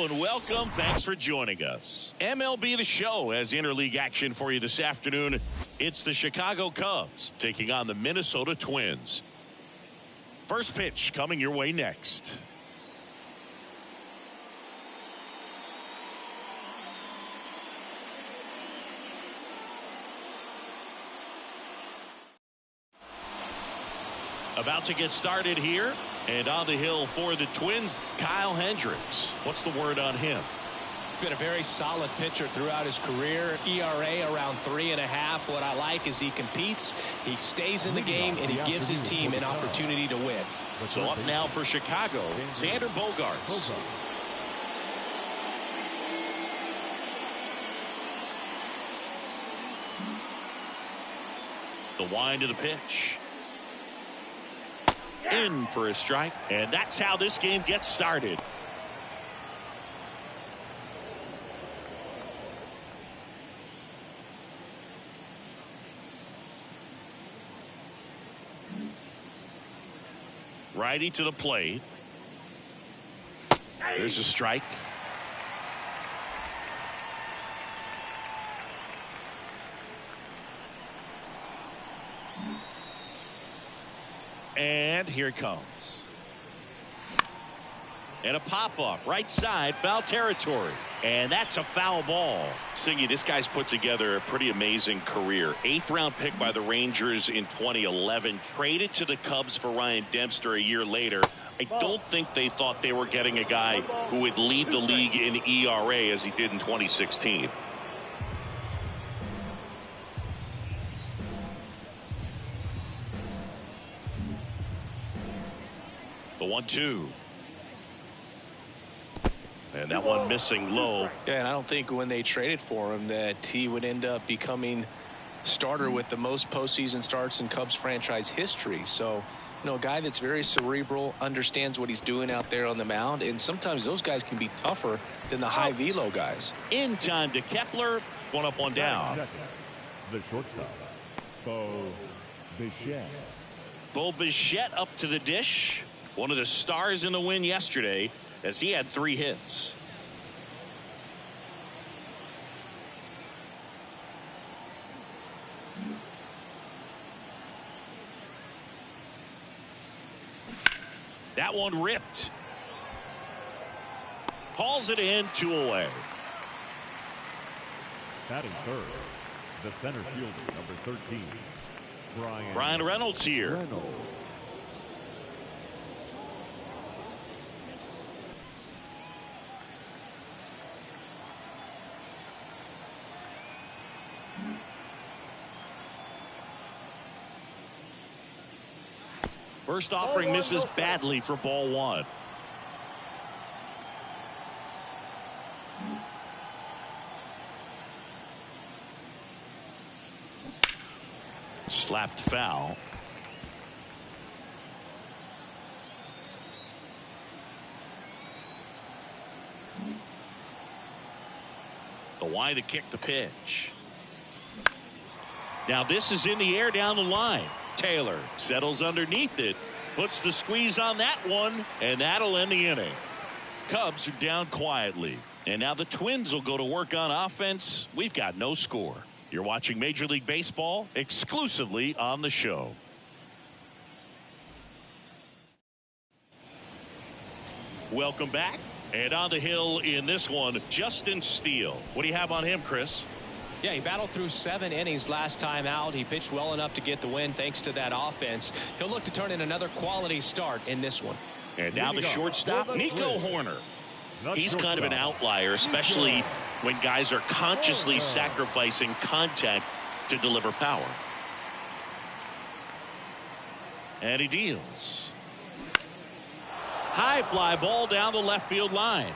and welcome. Thanks for joining us. MLB The Show has interleague action for you this afternoon. It's the Chicago Cubs taking on the Minnesota Twins. First pitch coming your way next. About to get started here, and on the hill for the Twins, Kyle Hendricks. What's the word on him? Been a very solid pitcher throughout his career. ERA around 3.5. What I like is he competes, he stays in the game, and he gives his team an opportunity to win. So up now for Chicago, Xander Bogaerts. The wind of the pitch. In for a strike, and that's how this game gets started. Righty to the plate. There's a strike. And here it comes. And a pop-up, right side, foul territory. And that's a foul ball. Singy, this guy's put together a pretty amazing career. 8th round pick by the Rangers in 2011. Traded to the Cubs for Ryan Dempster a year later. I don't think they thought they were getting a guy who would lead the league in ERA as he did in 2016. The 1-2. And that one missing low. Yeah, and I don't think when they traded for him that he would end up becoming starter with the most postseason starts in Cubs franchise history. So, you know, a guy that's very cerebral, understands what he's doing out there on the mound, and sometimes those guys can be tougher than the high velo guys. In time to Kepler. One up, one down. The shortstop, Bo Bichette. Bo Bichette up to the dish. One of the stars in the win yesterday as he had 3 hits. That one ripped. Hauls it in, 2 away. Batting third, the center fielder, number 13, Brian Reynolds here. Reynolds. First offering misses badly for ball 1. Slapped foul. The wide to kick the pitch. Now this is in the air down the line. Taylor settles underneath it, puts the squeeze on that one, and that'll end the inning. Cubs are down quietly, and now the Twins will go to work on offense. We've got no score. You're watching Major League Baseball exclusively on the show. Welcome back, and on the hill in this one, Justin Steele. What do you have on him, Chris? Yeah, he battled through 7 innings last time out. He pitched well enough to get the win thanks to that offense. He'll look to turn in another quality start in this one. And now the shortstop, Nico Horner. He's kind of an outlier, especially when guys are consciously sacrificing contact to deliver power. And he deals. High fly ball down the left field line.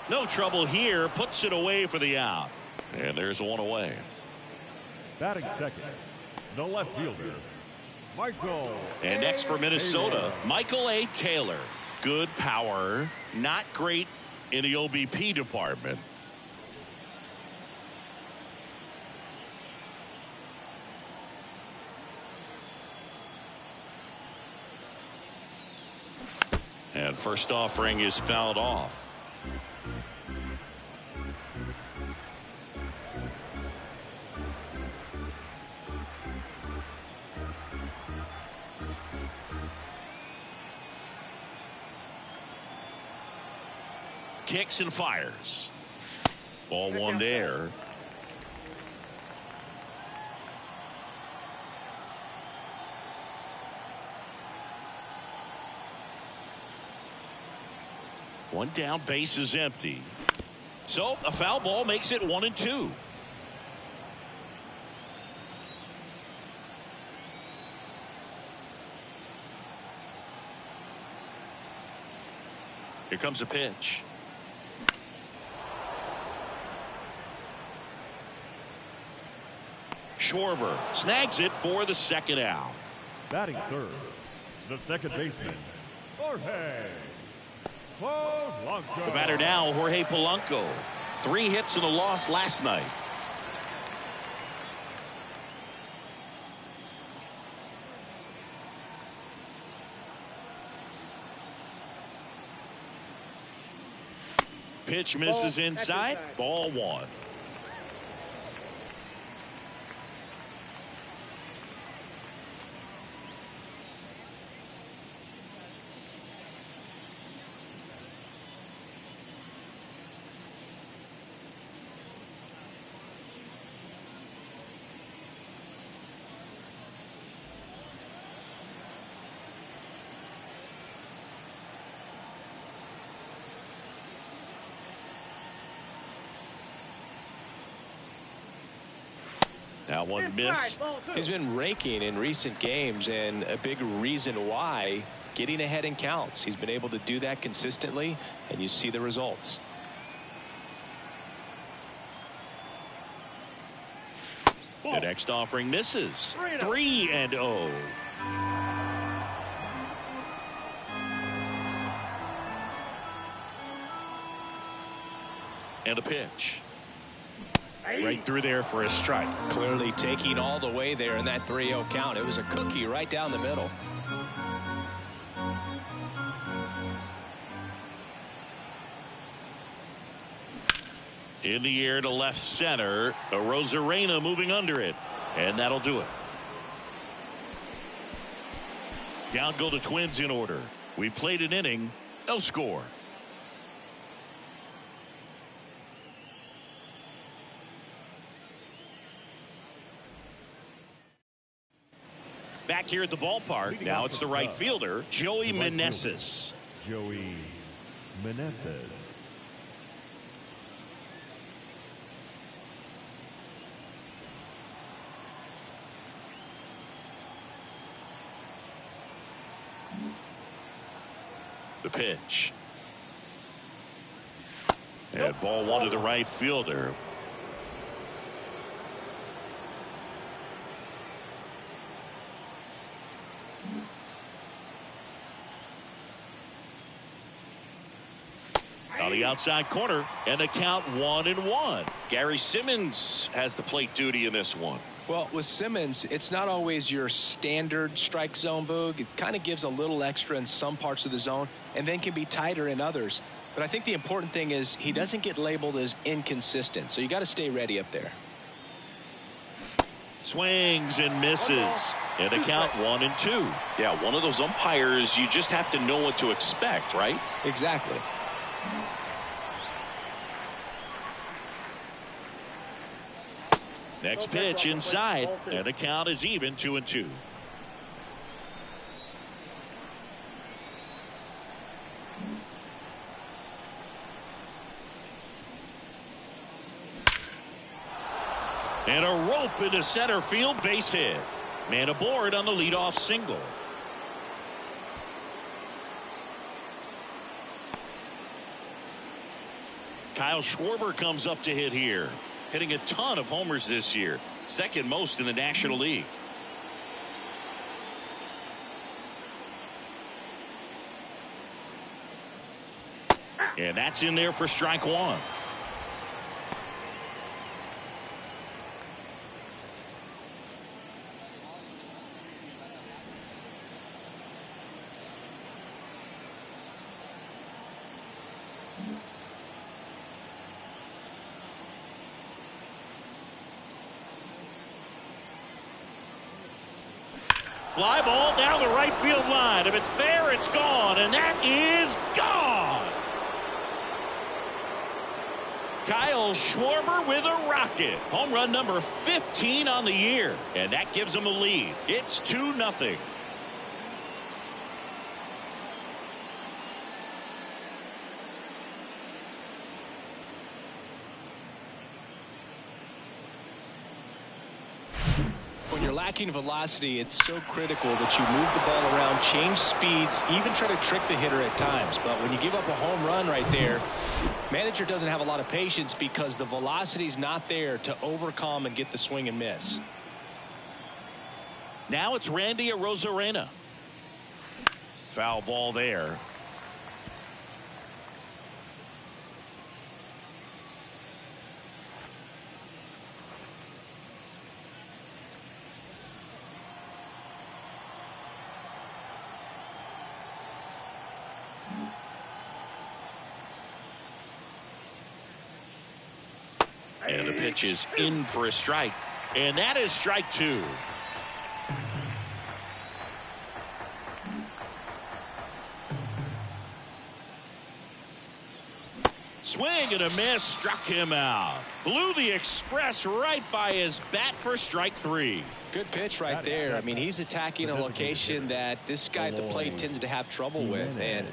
No trouble here, puts it away for the out. And there's one away. Batting second, the left fielder, Michael. And next for Minnesota, Michael A. Taylor. Good power, not great in the OBP department. And first offering is fouled off. kicks and fires. Ball one there. One down, base is empty. So a foul ball makes it 1-2. Here comes a pitch. Schwarber snags it for the second out. Batting third, the second baseman, Jorge Polanco. The batter now, Jorge Polanco. 3 hits and a loss last night. Pitch misses inside. Ball one. That one missed. He's been raking in recent games, and a big reason why, getting ahead in counts. He's been able to do that consistently, and you see the results. The next offering misses. 3-0. And a pitch. Right through there for a strike. Clearly taking all the way there in that 3-0 count. It was a cookie right down the middle. In the air to left center. Arozarena moving under it. And that'll do it. Down go the Twins in order. We played an inning. No score. Back here at the ballpark. Now it's the right fielder, Joey Meneses. Joey Meneses. The pitch. And ball one to the right fielder. On the outside corner, and the count 1-1. Gary Simmons has the plate duty in this one. Well, with Simmons, it's not always your standard strike zone, Boog. It kind of gives a little extra in some parts of the zone and then can be tighter in others. But I think the important thing is he doesn't get labeled as inconsistent, so you got to stay ready up there. Swings and misses. And the count 1-2. Yeah, one of those umpires, you just have to know what to expect, right? Exactly. Next pitch inside, and the count is even 2-2. And a rope into center field, base hit. Man aboard on the leadoff single. Kyle Schwarber comes up to hit here. Hitting a ton of homers this year. Second most in the National League. And that's in there for strike one. Fly ball down the right field line. If it's there, it's gone. And that is gone. Kyle Schwarber with a rocket. Home run number 15 on the year. And that gives them a lead. It's 2-0. When you're lacking velocity, it's so critical that you move the ball around, change speeds, even try to trick the hitter at times. But when you give up a home run right there, manager doesn't have a lot of patience because the velocity's not there to overcome and get the swing and miss. Now it's Randy Arozarena. Foul ball there. And the pitch is in for a strike. And that is strike 2. Swing and a miss, struck him out. Blew the express right by his bat for strike 3. Good pitch right there. I mean, he's attacking a location that this guy at the plate tends to have trouble with. And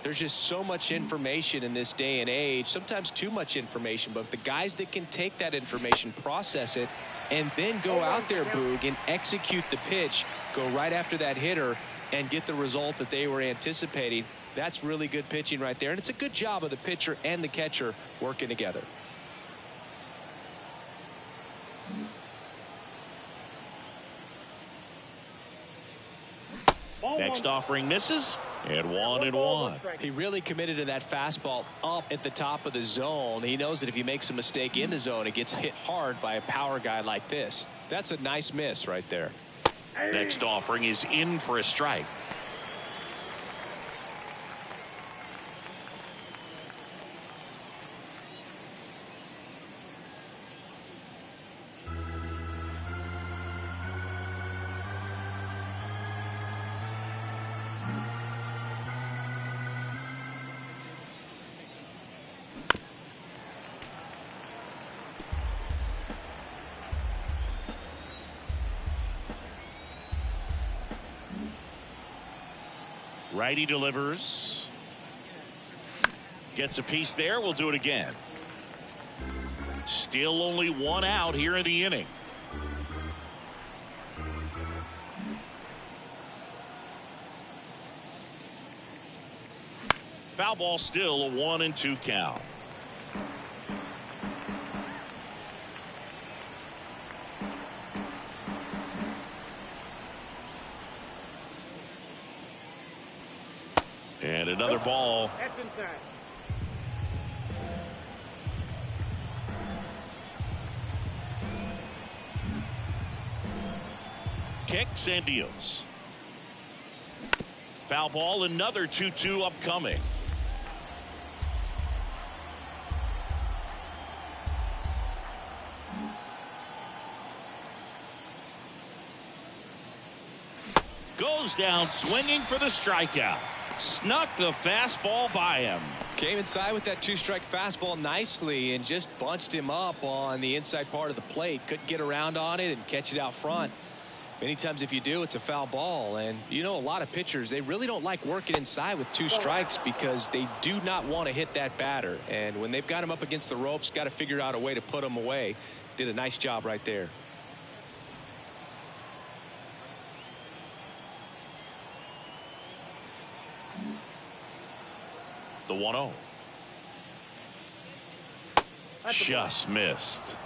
there's just so much information in this day and age, sometimes too much information, but the guys that can take that information, process it, and then go out there, Boog, and execute the pitch, go right after that hitter, and get the result that they were anticipating. That's really good pitching right there, and it's a good job of the pitcher and the catcher working together. Next offering misses, and 1-1. He really committed to that fastball up at the top of the zone. He knows that if he makes a mistake in the zone, it gets hit hard by a power guy like this. That's a nice miss right there. Next offering is in for a strike. Righty delivers. Gets a piece there. We'll do it again. Still only 1 out here in the inning. Foul ball, still a 1-2 count. And another ball. That's inside. Kicks and deals. Foul ball, another 2-2 upcoming. Goes down swinging for the strikeout. Snuck the fastball by him. Came inside with that 2-strike fastball nicely and just bunched him up on the inside part of the plate. Couldn't get around on it and catch it out front. Many times if you do, it's a foul ball. And you know, a lot of pitchers, they really don't like working inside with 2 strikes because they do not want to hit that batter. And when they've got him up against the ropes, got to figure out a way to put him away. Did a nice job right there. The 1-0. Just missed.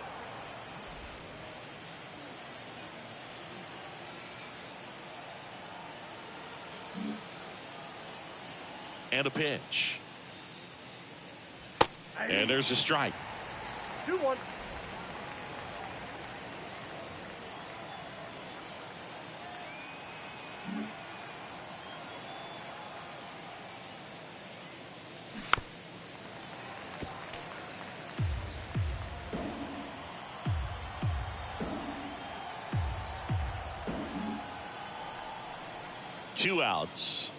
And a pitch. And there's a strike. 2-1. Two outs.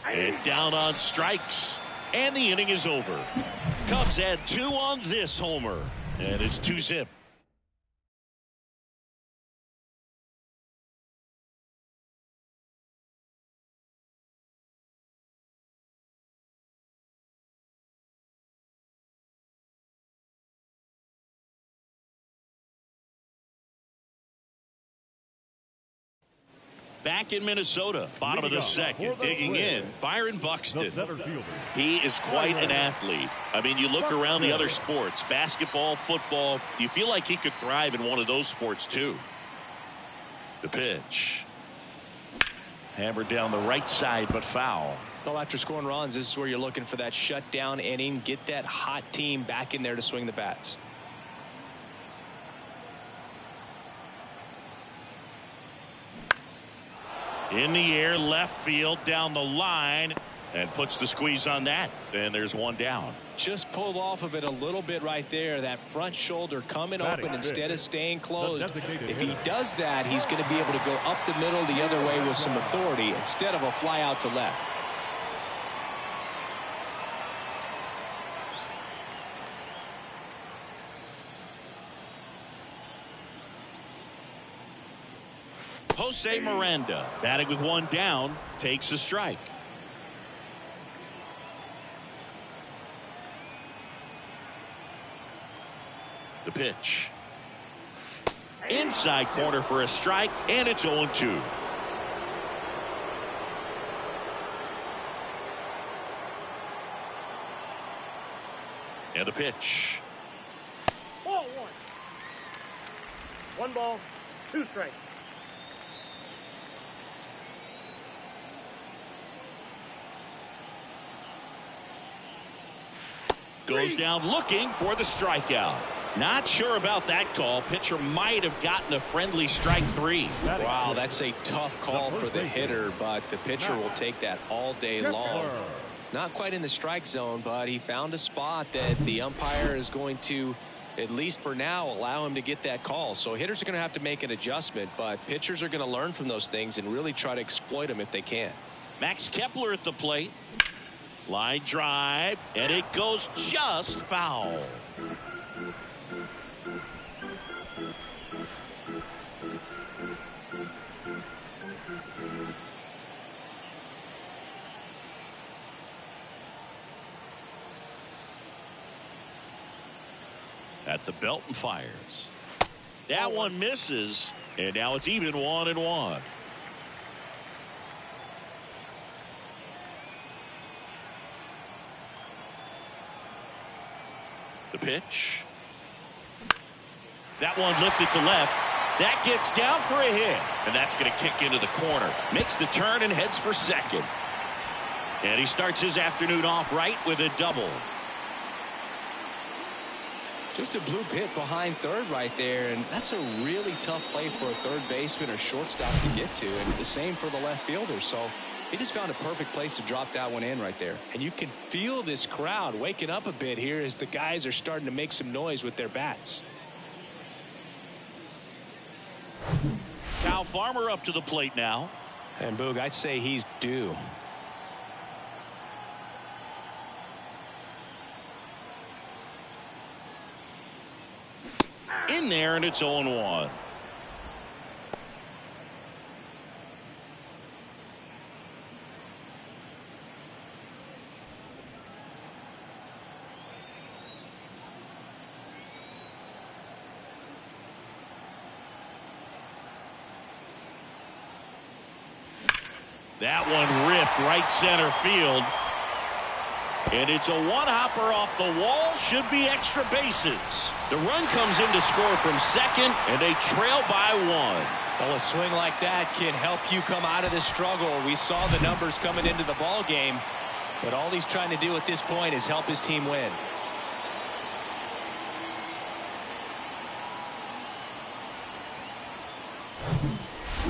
And down on strikes. And the inning is over. Cubs add 2 on this homer, and it's 2-zip. Back in Minnesota, bottom of the second, digging in, Byron Buxton. He is quite an athlete. I mean, you look around the other sports, basketball, football, you feel like he could thrive in one of those sports too. The pitch. Hammered down the right side, but foul. Well, after scoring runs, this is where you're looking for that shutdown inning, get that hot team back in there to swing the bats. In the air, left field, down the line, and puts the squeeze on that. And there's one down. Just pulled off of it a little bit right there. That front shoulder coming open instead of staying closed. If he does that, he's going to be able to go up the middle the other way with some authority instead of a fly out to left. Jose Miranda batting with one down takes a strike. The pitch. Inside corner for a strike, and it's 0-2. And the pitch. Ball one. 1 ball, 2 strikes. Goes down looking for the strikeout. Not sure about that call. Pitcher might have gotten a friendly strike 3. Wow, that's a tough call for the hitter, but the pitcher will take that all day long. Not quite in the strike zone, but he found a spot that the umpire is going to, at least for now, allow him to get that call. So hitters are going to have to make an adjustment, but pitchers are going to learn from those things and really try to exploit them if they can. Max Kepler at the plate. Line drive, and it goes just foul. At the belt and fires. That one misses, and now it's even 1-1. The pitch. That one lifted to left. That gets down for a hit. And that's going to kick into the corner. Makes the turn and heads for second. And he starts his afternoon off right with a double. Just a blue pit behind third right there, and that's a really tough play for a third baseman or shortstop to get to, and the same for the left fielder. So he just found a perfect place to drop that one in right there. And you can feel this crowd waking up a bit here as the guys are starting to make some noise with their bats. Kyle Farmer up to the plate now. And Boog, I'd say he's due. In there, and it's 0-1. That one ripped right center field. And it's a one-hopper off the wall. Should be extra bases. The run comes in to score from second, and they trail by 1. Well, a swing like that can help you come out of the struggle. We saw the numbers coming into the ball game, but all he's trying to do at this point is help his team win.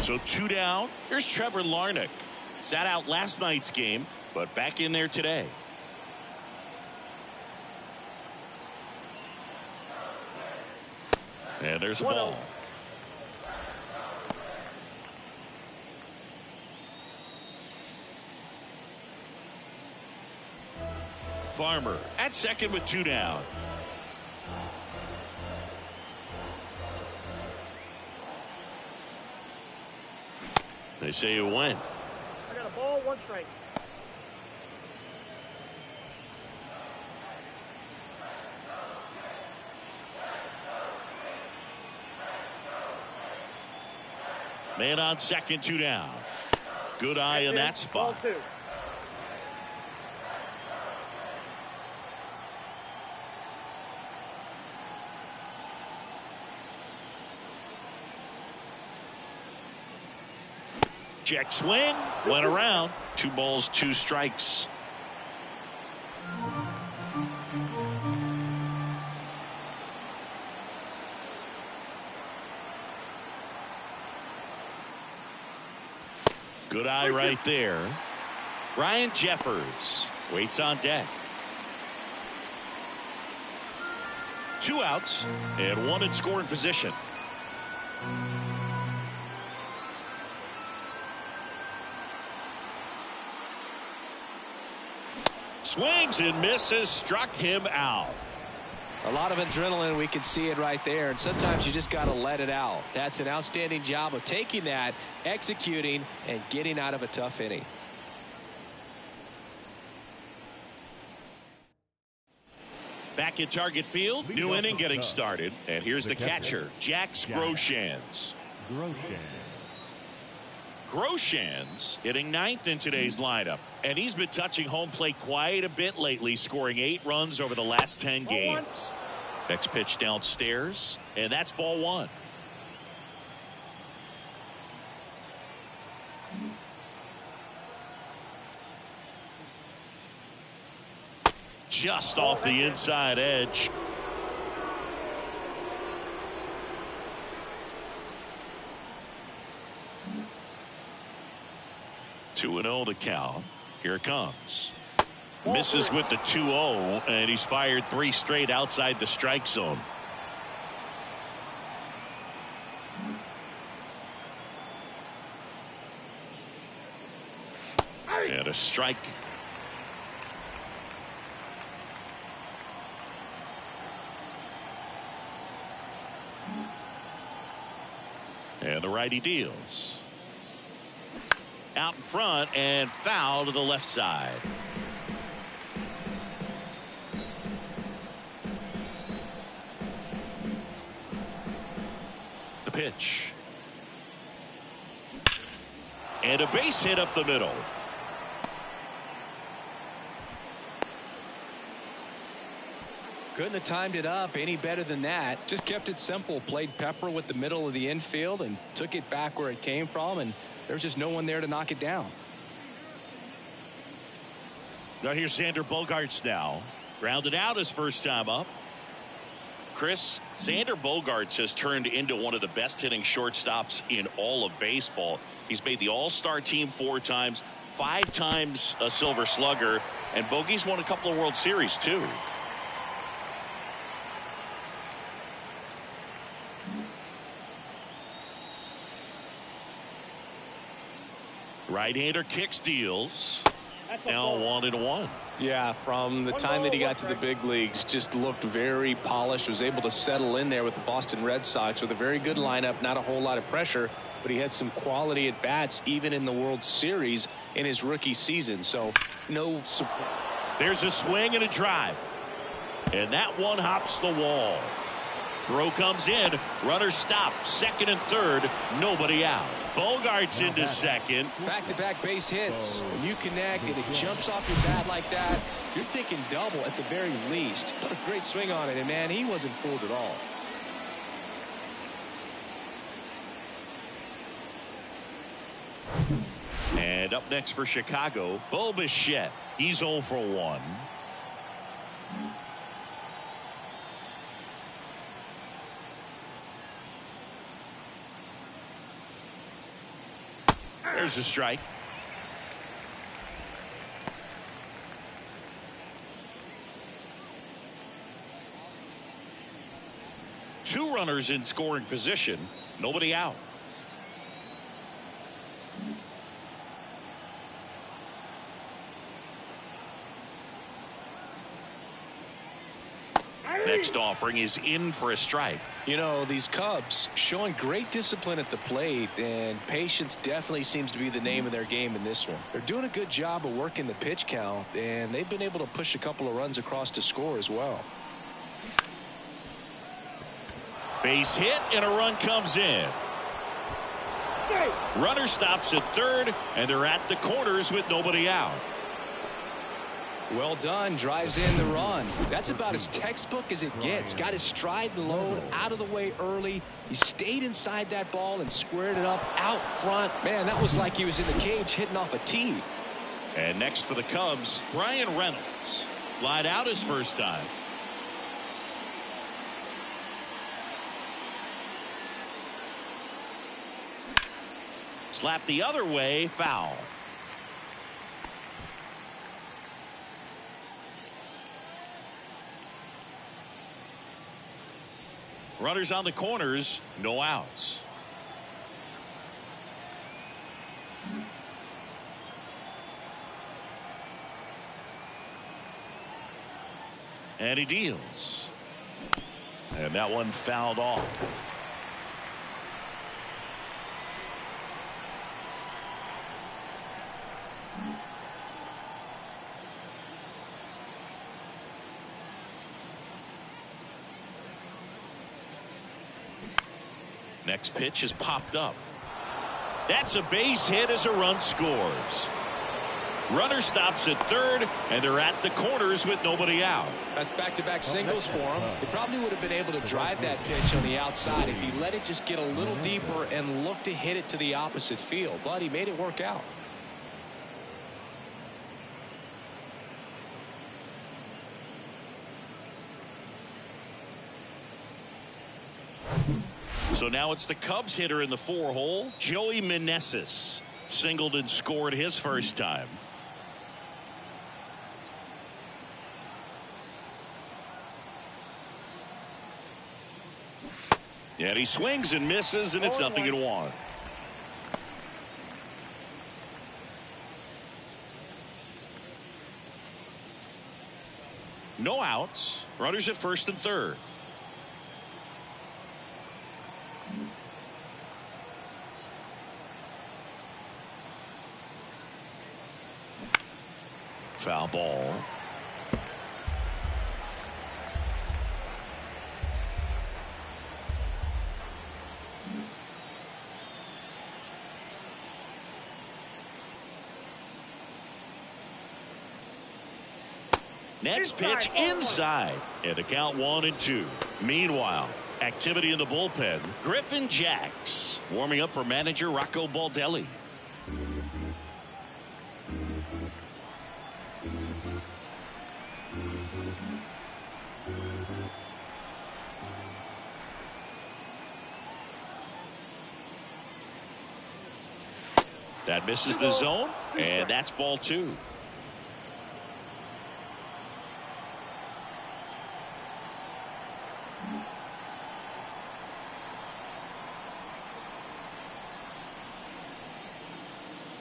So 2 down. Here's Trevor Larnach. Sat out last night's game, but back in there today. And there's a ball. Farmer at second with 2 down. They say you win. I got a ball, 1 strike. Man on second, 2 down. Good eye in that spot. Ball 2. Check swing. Went around. 2 balls, 2 strikes. Good eye right there. Ryan Jeffers waits on deck. 2 outs and 1 in scoring position. Swings and misses, struck him out. A lot of adrenaline, we can see it right there, and sometimes you just got to let it out. That's an outstanding job of taking that, executing, and getting out of a tough inning. Back at Target Field, new inning getting started, and here's the catcher, Jack Groshans. Groshans hitting 9th in today's lineup, and he's been touching home plate quite a bit lately, scoring 8 runs over the last 10 games. Next pitch downstairs, and that's ball 1. Just off the inside edge. Two and 0 to count. Here it comes. Misses with the 2-0, and he's fired 3 straight outside the strike zone. And a strike. And the righty deals. Out in front and foul to the left side. The pitch. And a base hit up the middle. Couldn't have timed it up any better than that. Just kept it simple. Played pepper with the middle of the infield and took it back where it came from, and there was just no one there to knock it down. Now here's Xander Bogaerts now. Grounded out his first time up. Chris, Xander Bogaerts has turned into one of the best hitting shortstops in all of baseball. He's made the All-Star team 4 times, 5 times a Silver Slugger, and Bogey's won a couple of World Series too. Right-hander kicks, deals. Now 1-1. Yeah, from the time that he got to the big leagues, just looked very polished, was able to settle in there with the Boston Red Sox with a very good lineup, not a whole lot of pressure, but he had some quality at bats even in the World Series in his rookie season. So no surprise. There's a swing and a drive. And that one hops the wall. Throw comes in. Runner stopped. Second and third. Nobody out. Bogaerts into second. Back-to-back base hits. When you connect and it jumps off your bat like that, you're thinking double at the very least. What a great swing on it. And, man, he wasn't fooled at all. And up next for Chicago, Bo Bichette. He's 0 for 1. There's a strike. Two runners in scoring position. Nobody out. Next offering is in for a strike. You know, these Cubs showing great discipline at the plate, and patience definitely seems to be the name of their game in this one. They're doing a good job of working the pitch count, and they've been able to push a couple of runs across to score as well. Base hit, and a run comes in. Runner stops at third, and they're at the corners with nobody out. Well done. Drives in the run. That's about as textbook as it gets. Got his stride and load out of the way early. He stayed inside that ball and squared it up out front. Man, that was like he was in the cage hitting off a tee. And next for the Cubs, Brian Reynolds. Flied out his first time. Slap the other way, foul. Runners on the corners, no outs. And he deals. And that one fouled off. Next pitch is popped up. That's a base hit as a run scores. Runner stops at third, and they're at the corners with nobody out. That's back-to-back singles for him. He probably would have been able to drive that pitch on the outside if he let it just get a little deeper and look to hit it to the opposite field. But he made it work out. So now it's the Cubs hitter in the 4-hole, Joey Meneses. Singled and scored his first time. And he swings and misses, and it's 0-1. No outs. Runners at first and third. Foul ball. Next pitch inside, and the count 1-2. Meanwhile, activity in the bullpen. Griffin Jacks warming up for manager Rocco Baldelli. That misses the zone, and that's ball 2.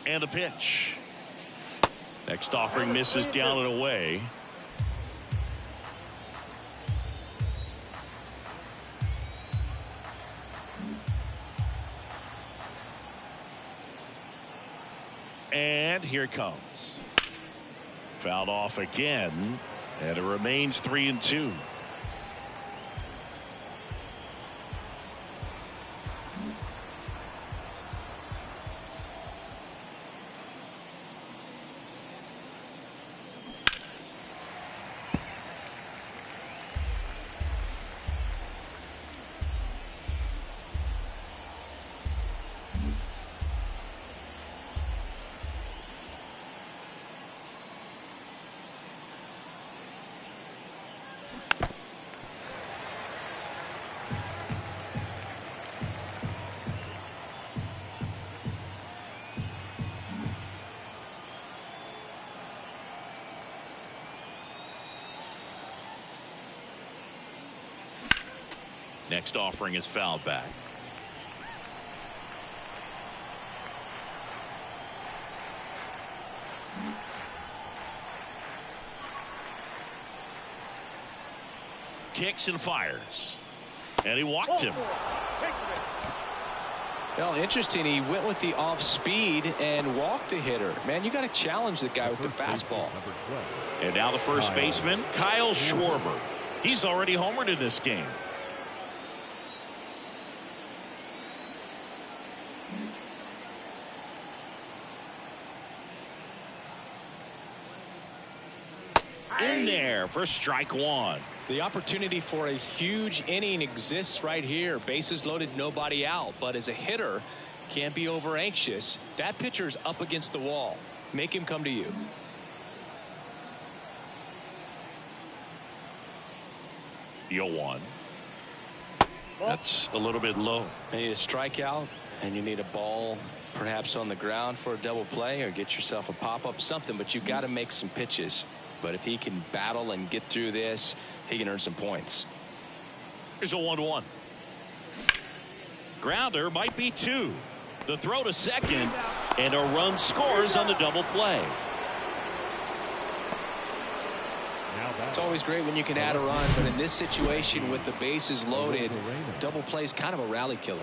And the pitch. Next offering misses down and away. And here it comes. Fouled off again, and it remains 3-2. Next offering is fouled back. Kicks and fires. And he walked him. Well, interesting. He went with the off speed and walked the hitter. Man, you got to challenge the guy with the fastball. And now the first baseman, Kyle Schwarber. He's already homered in this game. In there for strike one. The opportunity for a huge inning exists right here. Bases loaded, nobody out. But as a hitter, can't be over anxious. That pitcher's up against the wall. Make him come to you. Deal one. That's a little bit low. You need a strikeout, and you need a ball perhaps on the ground for a double play, or get yourself a pop-up, something. But you've got to make some pitches. But if he can battle and get through this, he can earn some points. Here's a 1-1. Grounder might be two. The throw to second, and a run scores on the double play. It's always great when you can add a run, but in this situation with the bases loaded, double play is kind of a rally killer.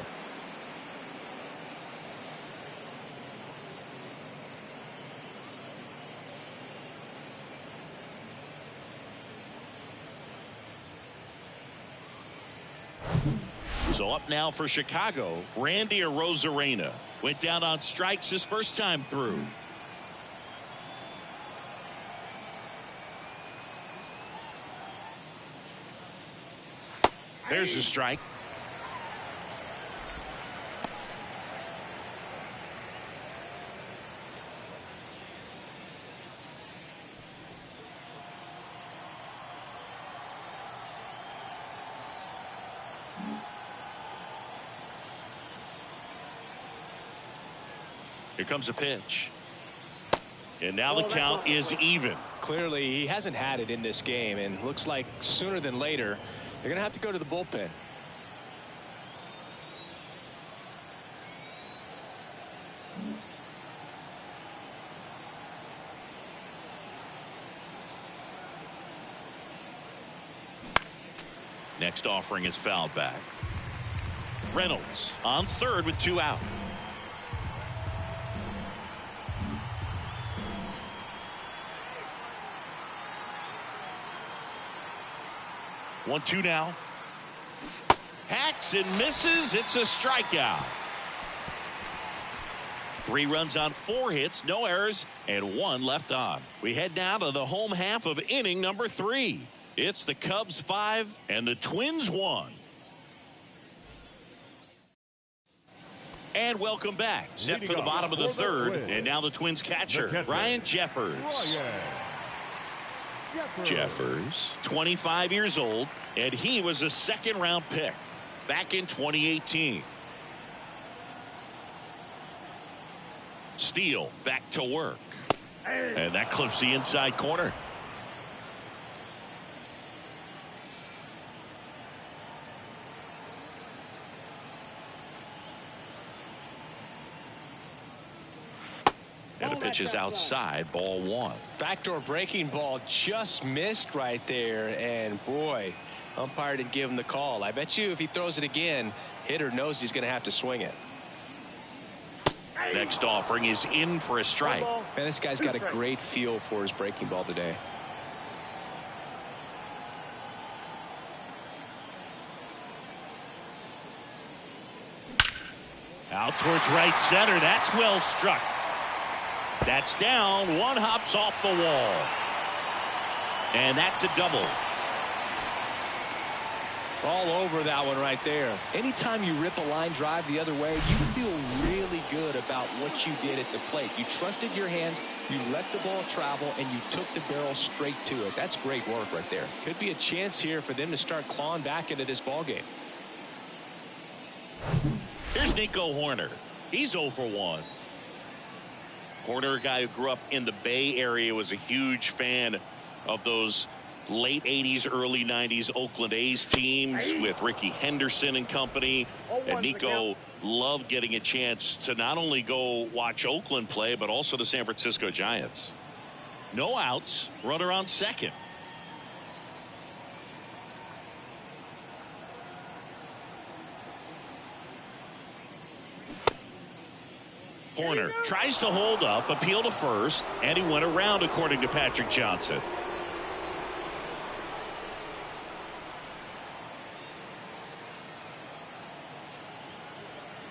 So up now for Chicago, Randy Arozarena. Went down on strikes his first time through. There's the strike. Here comes a pitch. And now the count is even. Clearly, he hasn't had it in this game, and looks like sooner than later, they're going to have to go to the bullpen. Next offering is fouled back. Reynolds on third with two out. One, two now. Hacks and misses. It's a strikeout. 3 runs on 4 hits, no errors, and 1 left on. We head now to the home half of inning number 3. It's the Cubs 5 and the Twins 1. And welcome back. Set for the bottom of the third, and now the Twins catcher, Ryan Jeffers. Jeffers, 25 years old, and he was a 2nd-round pick back in 2018. Steele back to work, and that clips the inside corner. And the pitch is outside, ball 1. Backdoor breaking ball just missed right there, and boy, umpire didn't give him the call. I bet you if he throws it again, hitter knows he's going to have to swing it. Next offering is in for a strike. Man, this guy's got a great feel for his breaking ball today. Out towards right center. That's well struck. That's down. 1 hops off the wall. And that's a double. All over that one right there. Anytime you rip a line drive the other way, you feel really good about what you did at the plate. You trusted your hands, you let the ball travel, and you took the barrel straight to it. That's great work right there. Could be a chance here for them to start clawing back into this ball game. Here's Nico Hoerner. He's 0 for 1. Hoerner, a guy who grew up in the Bay Area, was a huge fan of those late 80s, early 90s Oakland A's teams with Ricky Henderson and company. And Nico loved getting a chance to not only go watch Oakland play, but also the San Francisco Giants. No outs, runner on second. Horner tries to hold up, appeal to first, and he went around according to Patrick Johnson.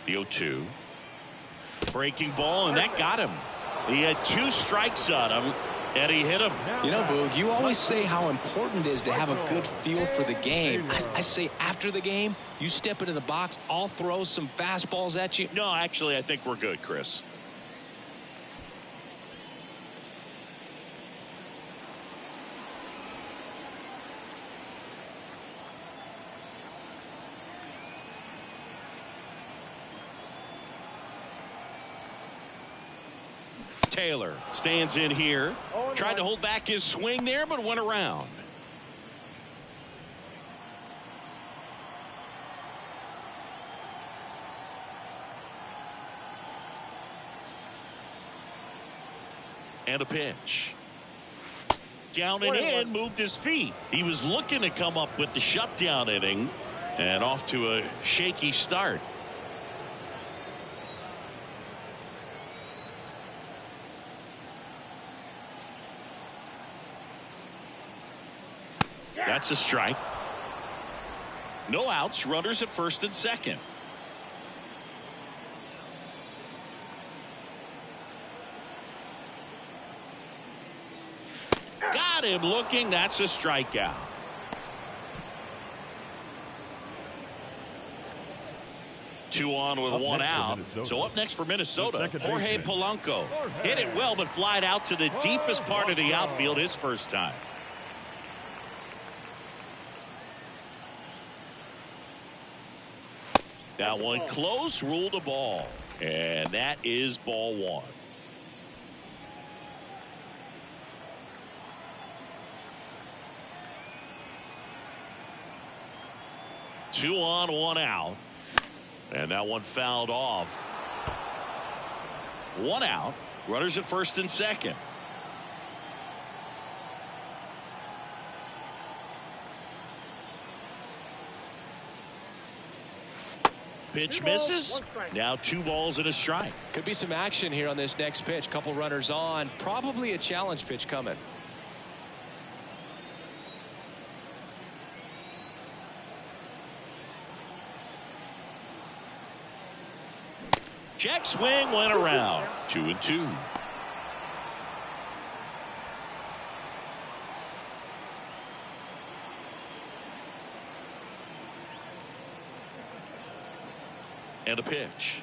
The 0-2. Breaking ball, and that got him. He had 2 strikes on him, and he hit him. You know, Boog, you always say how important it is to have a good feel for the game. I say after the game, you step into the box, I'll throw some fastballs at you. No, actually, I think we're good, Chris. Taylor stands in here. Tried to hold back his swing there, but went around. And a pitch. Down and in, moved his feet. He was looking to come up with the shutdown inning, and off to a shaky start. That's a strike. No outs, runners at first and second. Got him looking. That's a strikeout. Two on with one out. So up next for Minnesota, Jorge Polanco. Hit it well, but flied out to the deepest part of the outfield his first time. That one close, ruled a ball. And that is ball 1. Two on, one out. And that one fouled off. One out. Runners at first and second. Pitch misses. Now 2 balls and a strike. Could be some action here on this next pitch. Couple runners on. Probably a challenge pitch coming. Check swing, went around. 2-2. And a pitch.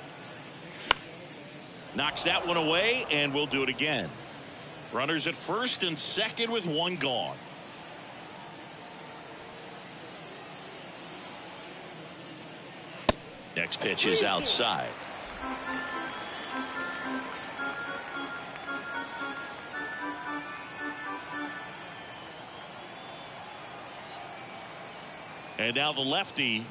Knocks that one away, and we'll do it again. Runners at first and second with 1 gone. Next pitch is outside. And now the lefty.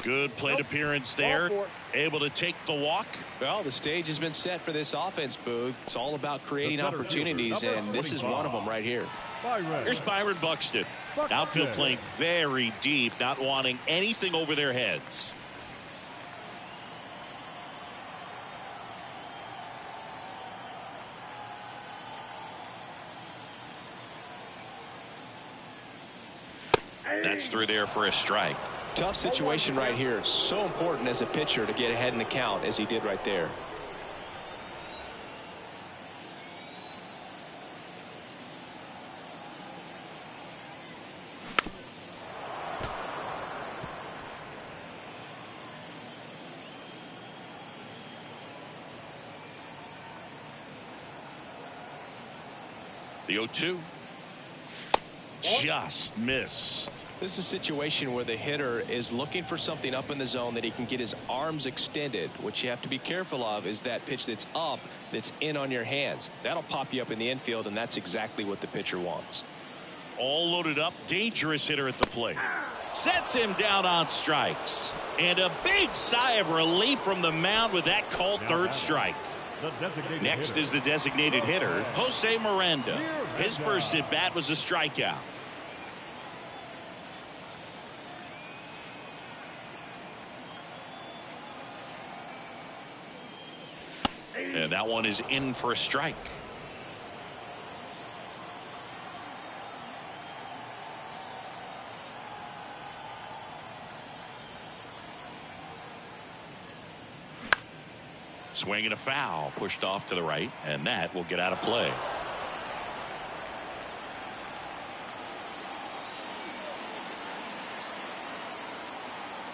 Good plate appearance there. Able to take the walk. Well, the stage has been set for this offense, Boog. It's all about creating opportunities, and this is one of them right here. Here's Byron Buxton. Outfield playing very deep, not wanting anything over their heads. That's through there for a strike. Tough situation right here. So important as a pitcher to get ahead in the count as he did right there. The 0-2. Just missed. This is a situation where the hitter is looking for something up in the zone that he can get his arms extended. What you have to be careful of is that pitch that's up, that's in on your hands. That'll pop you up in the infield, and that's exactly what the pitcher wants. All loaded up, dangerous hitter at the plate. Sets him down on strikes. And a big sigh of relief from the mound with that called third strike. Next is the designated hitter, Jose Miranda. His first at bat was a strikeout. And that one is in for a strike. Swing and a foul, pushed off to the right, and that will get out of play.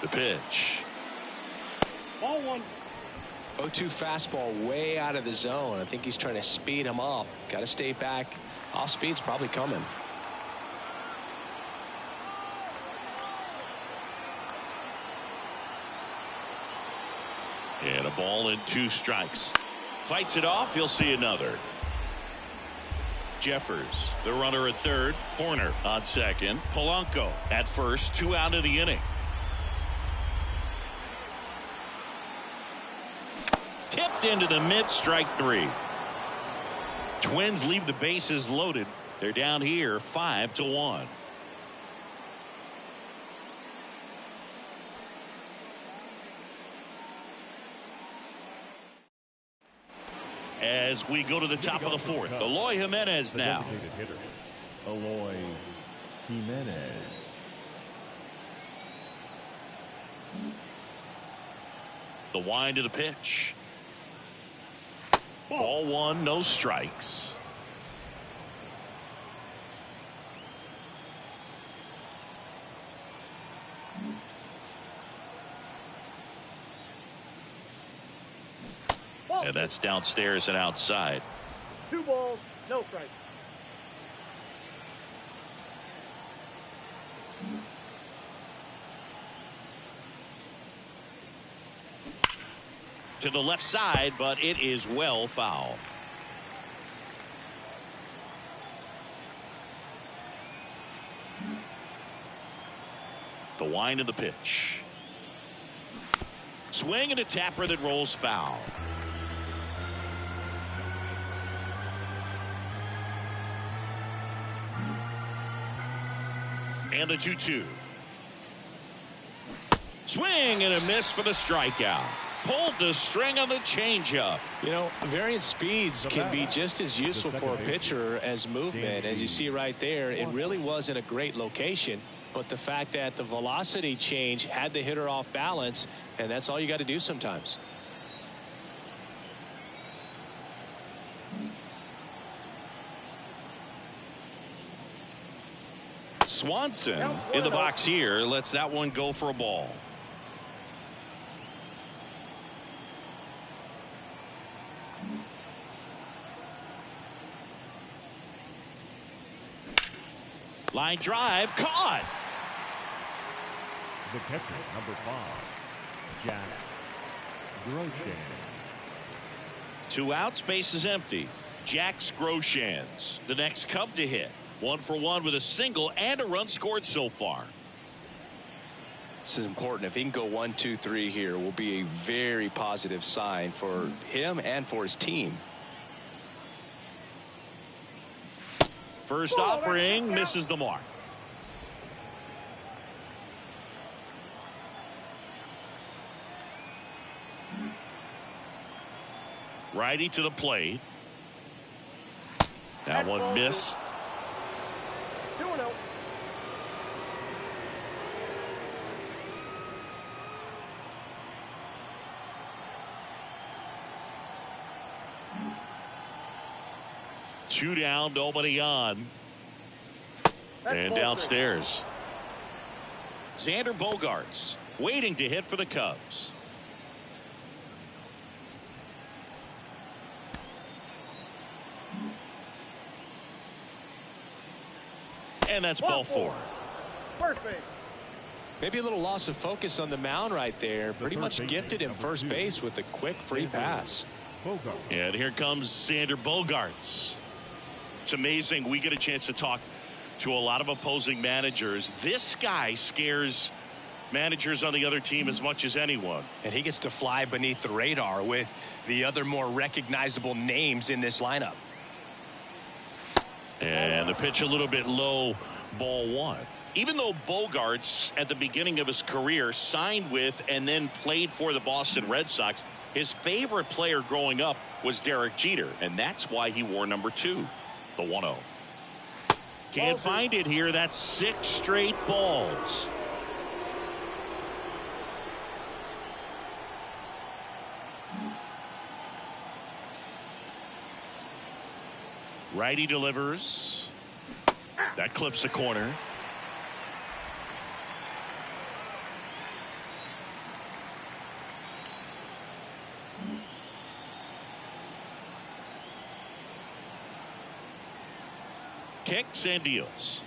The pitch. Ball one. 0-2 fastball way out of the zone. I think he's trying to speed him up. Got to stay back. Off speed's probably coming. And a ball and 2 strikes. Fights it off. He'll see another. Jeffers, the runner at third. Horner on second. Polanco at first. 2 out of the inning. Tipped into the mid, strike 3. Twins leave the bases loaded. They're down here 5-1. As we go to the top of the 4th, Eloy Jimenez now. Designated hitter, Eloy Jimenez. The wind of the pitch. Ball 1, no strikes. And that's downstairs and outside. 2 balls, no strikes. To the left side, but it is well foul. The wind of the pitch. Swing and a tapper that rolls foul. And the 2-2. Swing and a miss for the strikeout. Pulled the string on the changeup. You know, varying speeds can be just as useful for a pitcher as movement. As you see right there, it really wasn't a great location, but the fact that the velocity change had the hitter off balance, and that's all you got to do sometimes. Swanson in the box here lets that one go for a ball. Line drive caught. The catcher, number 5, Jack Groshans. 2 outs, base is empty. Jack Groshans, the next Cub to hit. 1 for 1 with a single and a run scored so far. This is important. If he can go 1, 2, 3 here, will be a very positive sign for him and for his team. First offering misses the mark. Righty to the plate. That one missed. 2-0. Two down, nobody on. And downstairs, Xander Bogaerts waiting to hit for the Cubs. And that's ball 4. First base. Maybe a little loss of focus on the mound right there. Pretty much gifted him first base with a quick free pass. And here comes Xander Bogaerts. It's amazing. We get a chance to talk to a lot of opposing managers. This guy scares managers on the other team as much as anyone. And he gets to fly beneath the radar with the other more recognizable names in this lineup. And the pitch a little bit low, ball 1. Even though Bogaerts at the beginning of his career signed with and then played for the Boston Red Sox, His favorite player growing up was Derek Jeter, and that's why he wore number 2. The 1-0. Can't find it here. That's 6 straight balls. Righty delivers. That clips the corner. Kicks and deals.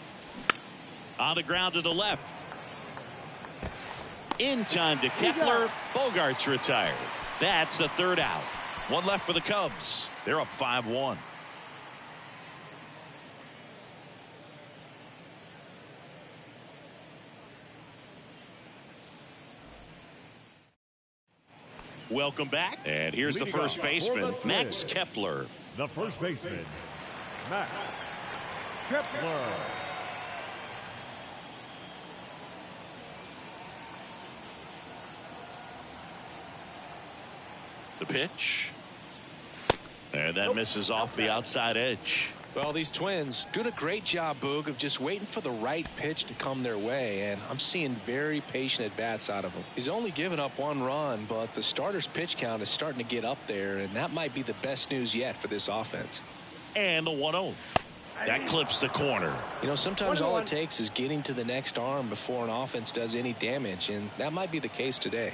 On the ground to the left. In time to Kepler. Bogart's retired. That's the 3rd out. 1 left for the Cubs. They're up 5-1. Welcome back. And here's the first baseman, Max Kepler. The first baseman, Max Kepler. The pitch. And that misses off the outside edge. Well, these Twins doing a great job, Boog, of just waiting for the right pitch to come their way, and I'm seeing very patient at-bats out of him. He's only given up 1 run, but the starter's pitch count is starting to get up there, and that might be the best news yet for this offense. And the 1-0. That clips the corner. You know, sometimes all it takes is getting to the next arm before an offense does any damage, and that might be the case today.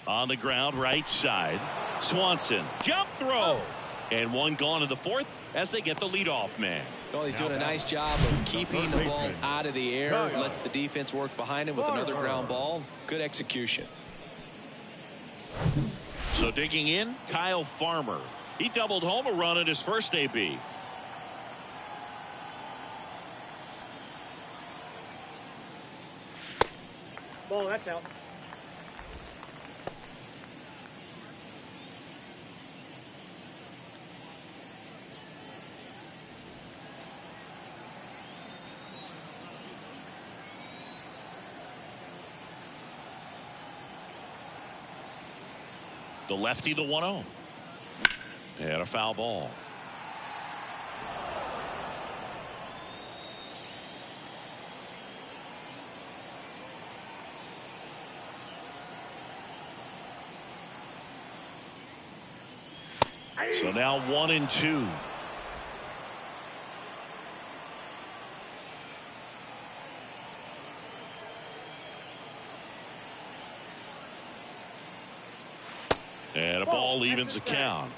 On the ground, right side. Swanson, jump throw. And 1 gone in the 4th as they get the leadoff man. Well, he's doing a nice job of keeping the ball out of the air. Lets the defense work behind him with another ground ball. Good execution. So digging in, Kyle Farmer. He doubled home a run in his first AB. Ball, that's out. The lefty, the 1-0. And a foul ball. So now 1-2. And a ball evens the count.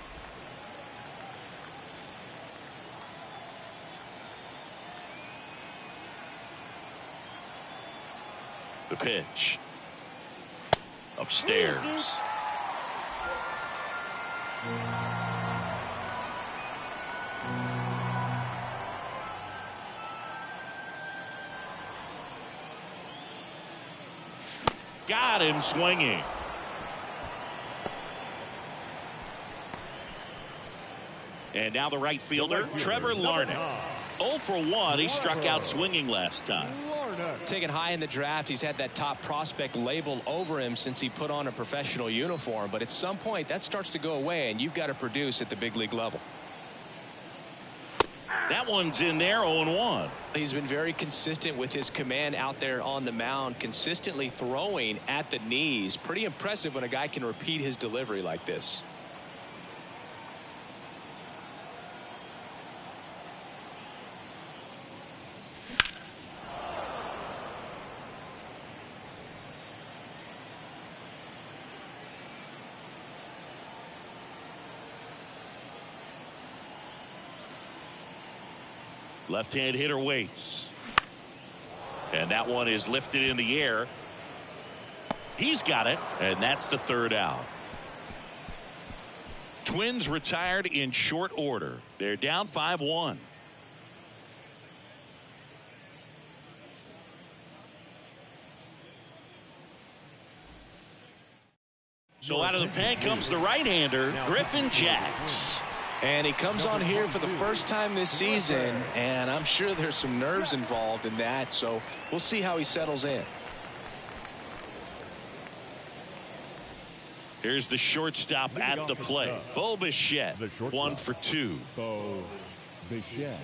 The pitch. Upstairs. Got him swinging. And now the right fielder, Trevor Larnach. 0 for 1. He struck out swinging last time. Taken high in the draft, he's had that top prospect label over him since he put on a professional uniform. But at some point, that starts to go away, and you've got to produce at the big league level. That one's in there, 0-1. He's been very consistent with his command out there on the mound, consistently throwing at the knees. Pretty impressive when a guy can repeat his delivery like this. Left-hand hitter waits. And that one is lifted in the air. He's got it, and that's the 3rd out. Twins retired in short order. They're down 5-1. So out of the pen comes the right-hander, Griffin Jacks. And he comes on here for the first time this season, and I'm sure there's some nerves involved in that, so we'll see how he settles in. Here's the shortstop at the plate. Bo Bichette, 1 for 2. Bo Bichette.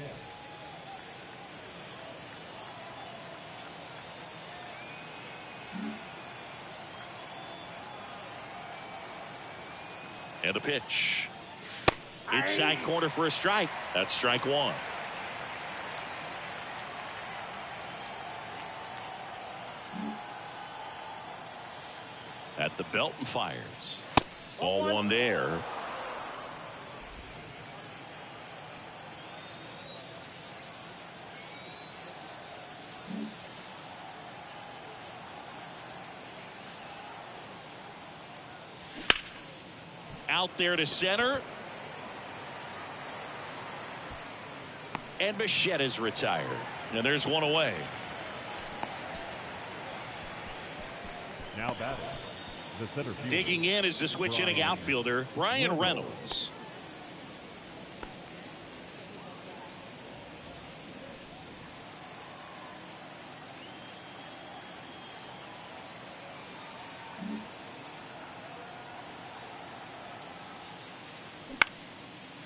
And a pitch. Inside corner for a strike. That's strike 1. At the belt and fires. Ball 1 there. Out there to center. And Bichette is retired. And there's one away. Now batting. The center fielder. Digging in is the switch inning outfielder, Brian Reynolds.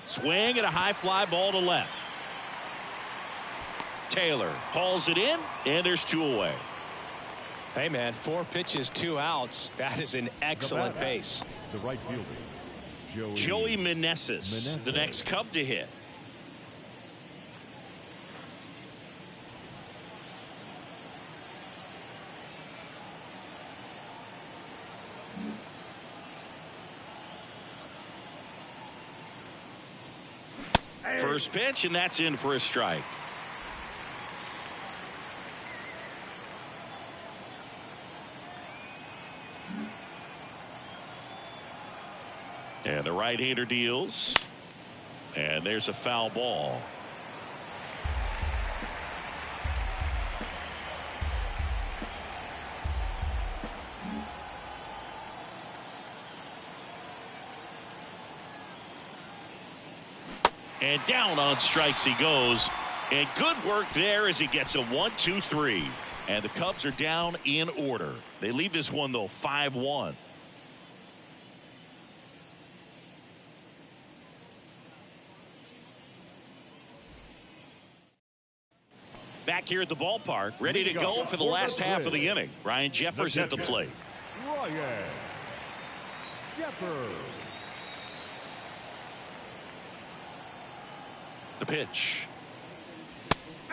Swing and a high fly ball to left. Taylor hauls it in, and there's 2 away. Hey, man, 4 pitches, 2 outs. That is an excellent pace. The right fielder, Joey Meneses, the next Cub to hit. First pitch, and that's in for a strike. And the right-hander deals. And there's a foul ball. And down on strikes he goes. And good work there as he gets a 1-2-3. And the Cubs are down in order. They lead this one, though, 5-1. Back here at the ballpark, ready to go for the last half of the inning. Ryan Jeffers at the plate. Ryan Jeffers. The pitch.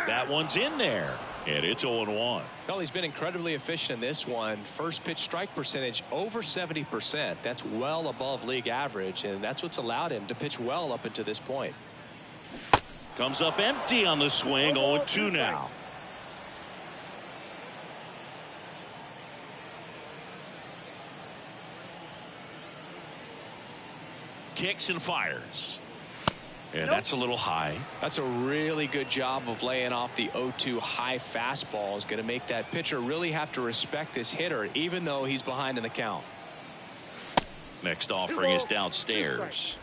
That one's in there. And it's 0-1. Well, he's been incredibly efficient in this one. First pitch strike percentage over 70%. That's well above league average, and that's what's allowed him to pitch well up until this point. Comes up empty on the swing. 0-2 now. Kicks and fires. And that's a little high. That's a really good job of laying off the 0-2 high fastball. Is going to make that pitcher really have to respect this hitter, even though he's behind in the count. Next offering is downstairs.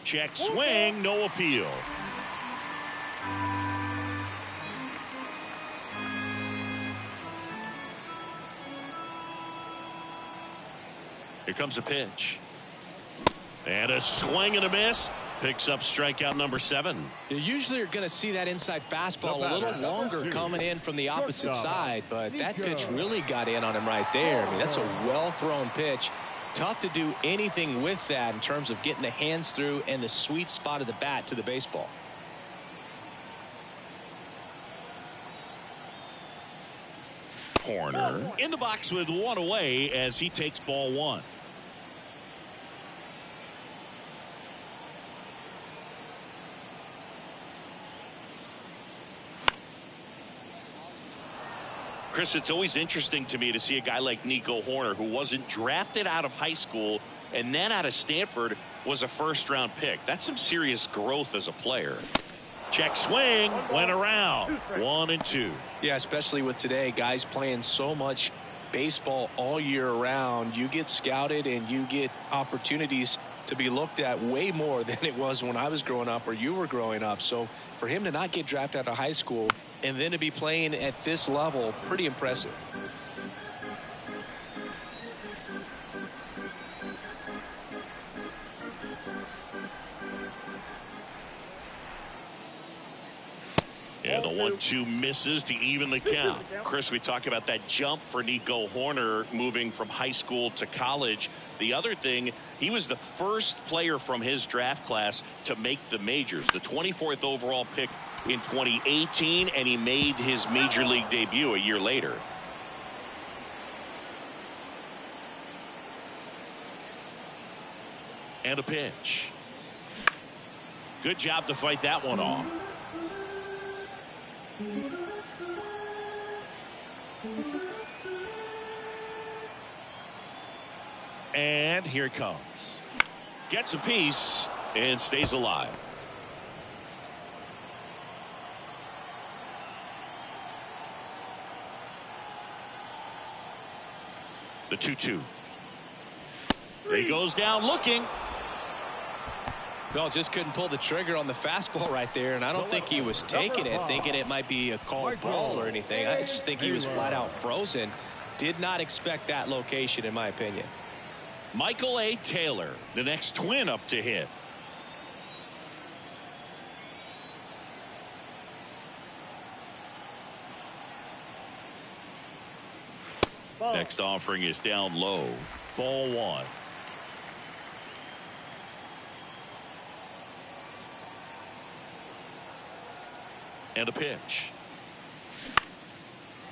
Check swing, no appeal. Here comes a pitch. And a swing and a miss. Picks up strikeout number 7. You usually are going to see that inside fastball a little longer coming in from the opposite side, but that pitch really got in on him right there. I mean, that's a well-thrown pitch. Tough to do anything with that in terms of getting the hands through and the sweet spot of the bat to the baseball. Horner in the box with 1 away as he takes ball 1. Chris, it's always interesting to me to see a guy like Nico Horner, who wasn't drafted out of high school and then out of Stanford, was a first-round pick. That's some serious growth as a player. Check swing, went around. 1-2. Yeah, especially with today, guys playing so much baseball all year round. You get scouted and you get opportunities to to be looked at way more than it was when I was growing up or you were growing up. So for him to not get drafted out of high school and then to be playing at this level, pretty impressive. And the 1-2 misses to even the count. Chris, we talk about that jump for Nico Horner moving from high school to college. The other thing, he was the first player from his draft class to make the majors. The 24th overall pick in 2018, and he made his major league debut a year later. And a pitch. Good job to fight that one off. And here it comes. Gets a piece and stays alive. The 2-2. He goes down looking. Well, just couldn't pull the trigger on the fastball right there, and I don't think he was taking it, thinking it might be a called ball or anything. I just think he was flat out frozen. Did not expect that location, in my opinion. Michael A. Taylor, the next twin up to hit. Next offering is down low. Ball 1. And a pitch.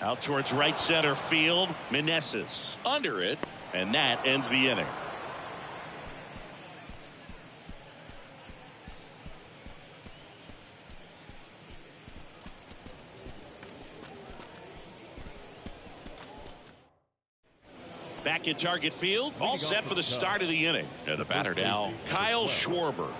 Out towards right center field. Meneses under it, and that ends the inning. Back in target field, all set for the start of the inning. And the batter now, Kyle Schwarber.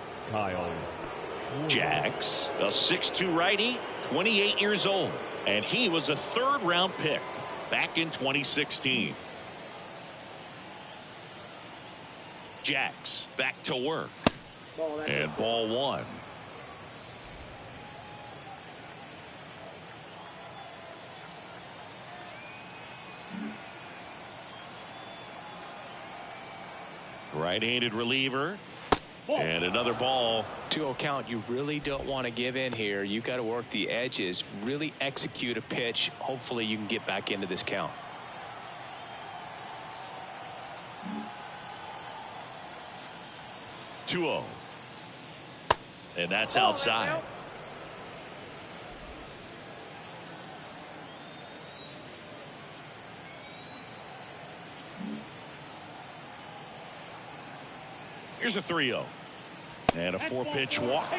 Jax, a 6'2" righty, 28 years old, and he was a third-round pick back in 2016. Jax back to work, and ball 1. Right-handed reliever. And another ball. 2-0 count. You really don't want to give in here. You got to work the edges, really execute a pitch. Hopefully you can get back into this count. (2-0). And that's outside. Here's a 3-0. And a 4-pitch walk.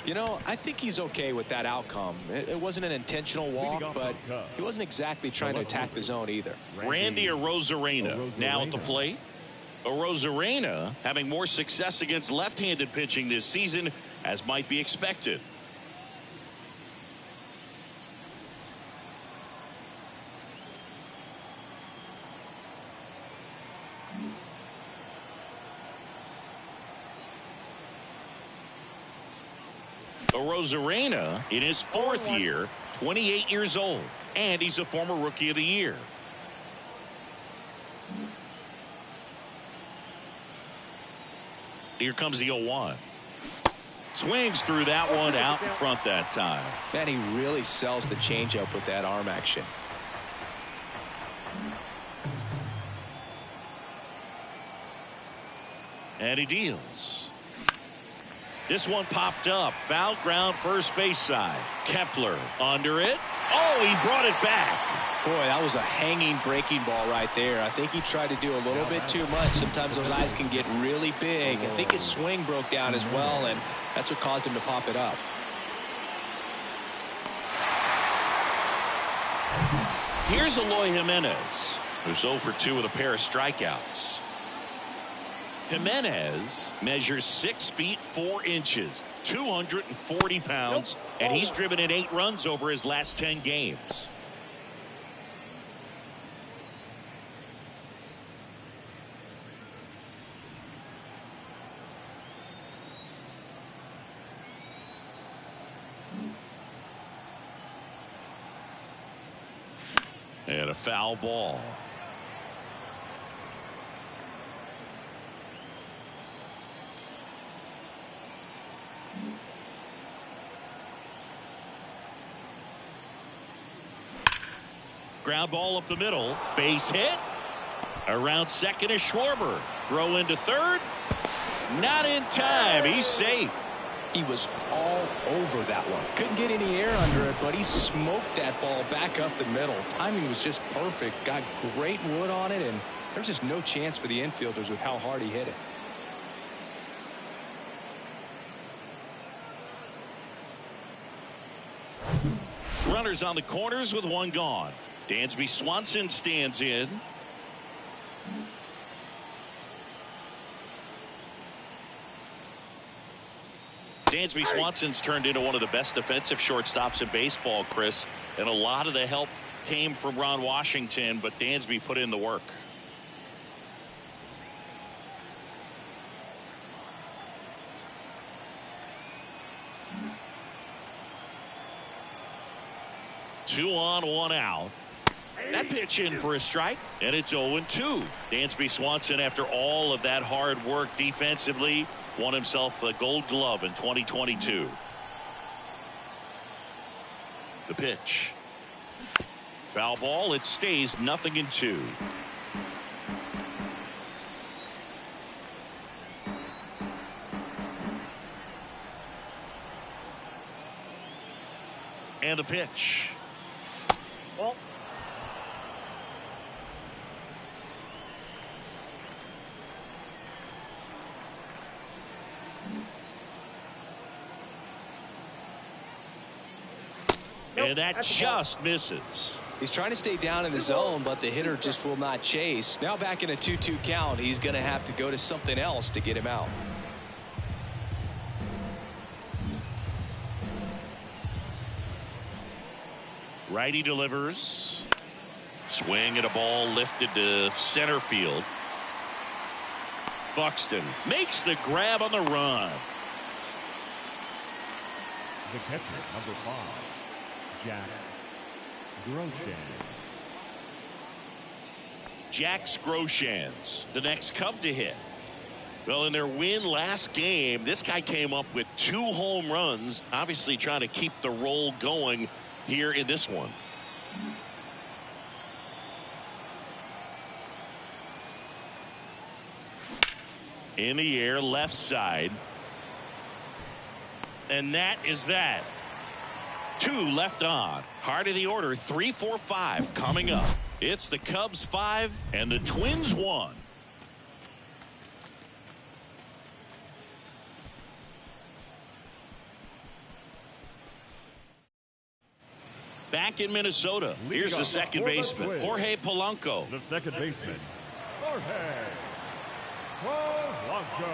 You know, I think he's okay with that outcome. It wasn't an intentional walk, but he wasn't exactly trying to attack the zone either. Randy Arozarena now at the plate. Arozarena having more success against left-handed pitching this season, as might be expected. Arozarena in his 4th year, 28 years old, and he's a former Rookie of the Year. Here comes the 0-1. Swings through that one out in front that time. Man, he really sells the changeup with that arm action. And he deals. This one popped up. Foul ground, first base side. Kepler under it. Oh, he brought it back. Boy, that was a hanging breaking ball right there. I think he tried to do a little bit too much. Sometimes those eyes can get really big. I think his swing broke down as well, and that's what caused him to pop it up. Here's Eloy Jimenez, who's 0 for 2 with a pair of strikeouts. Jimenez measures 6 feet 4 inches, 240 pounds, and he's driven in 8 runs over his last 10 games. And a foul ball. Ground ball up the middle. Base hit. Around second is Schwarber. Throw into third. Not in time. He's safe. He was all over that one. Couldn't get any air under it, but he smoked that ball back up the middle. Timing was just perfect. Got great wood on it, and there's just no chance for the infielders with how hard he hit it. Runners on the corners with one gone. Dansby Swanson stands in. Dansby Swanson's turned into one of the best defensive shortstops in baseball, Chris, and a lot of the help came from Ron Washington, but Dansby put in the work. Two on, one out. That pitch in for a strike, and it's 0-2. Dansby Swanson, after all of that hard work defensively, won himself a Gold Glove in 2022. The pitch. Foul ball. It stays 0-2. And the pitch. Well. And that just misses. He's trying to stay down in the zone, but the hitter just will not chase. Now back in a 2-2 count, he's going to have to go to something else to get him out. Righty delivers. Swing and a ball lifted to center field. Buxton makes the grab on the run. The catcher, number 5, Jack Groshans. Jax Groshans, the next Cub to hit. Well, in their win last game, this guy came up with 2 home runs, obviously trying to keep the roll going here in this one. In the air, left side. And that is that. 2 left on. Heart of the order, 3, 4, 5 coming up. It's the Cubs 5 and the Twins 1. Back in Minnesota, here's the second baseman, Jorge Polanco. The second baseman, Jorge Polanco.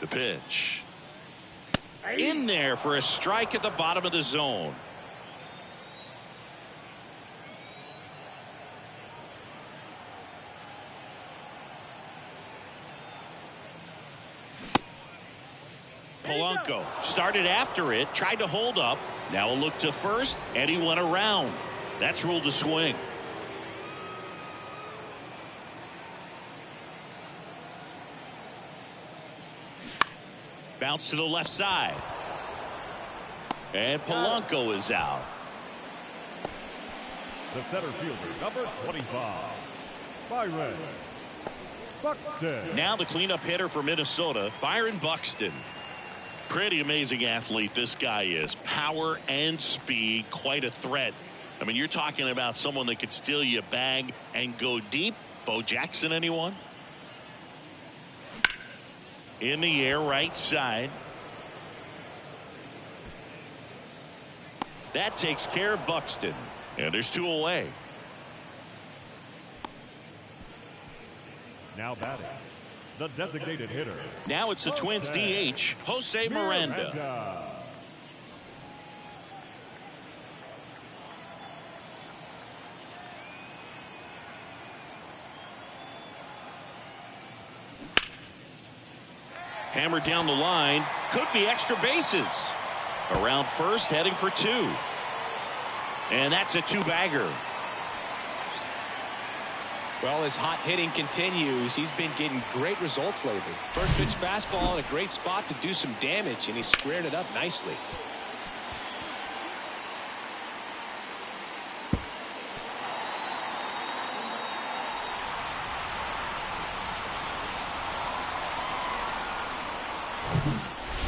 The pitch. In there for a strike at the bottom of the zone. Polanco started after it, tried to hold up. Now a look to first, and he went around. That's ruled a swing. Bounce to the left side. And Polanco is out. The center fielder, number 25, Byron Buxton. Now the cleanup hitter for Minnesota, Byron Buxton. Pretty amazing athlete this guy is. Power and speed, quite a threat. I mean, you're talking about someone that could steal you a bag and go deep. Bo Jackson, anyone? In the air, right side. That takes care of Buxton. And there's 2 away. Now batting, the designated hitter. Now it's the Twins DH, Jose Miranda. Hammered down the line. Could be extra bases. Around first, heading for two. And that's a two-bagger. Well, his hot hitting continues. He's been getting great results lately. First pitch fastball in a great spot to do some damage, and he squared it up nicely.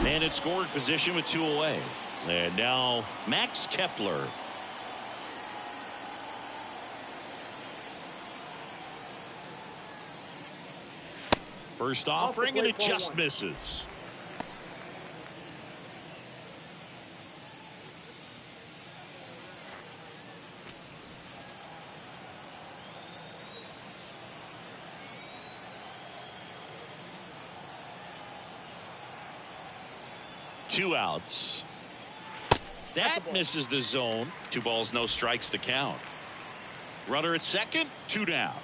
And in scoring position with two away. And now Max Kepler. First offering, and it just misses. Two outs. That misses the zone. Two balls, no strikes to count. Runner at second, two down.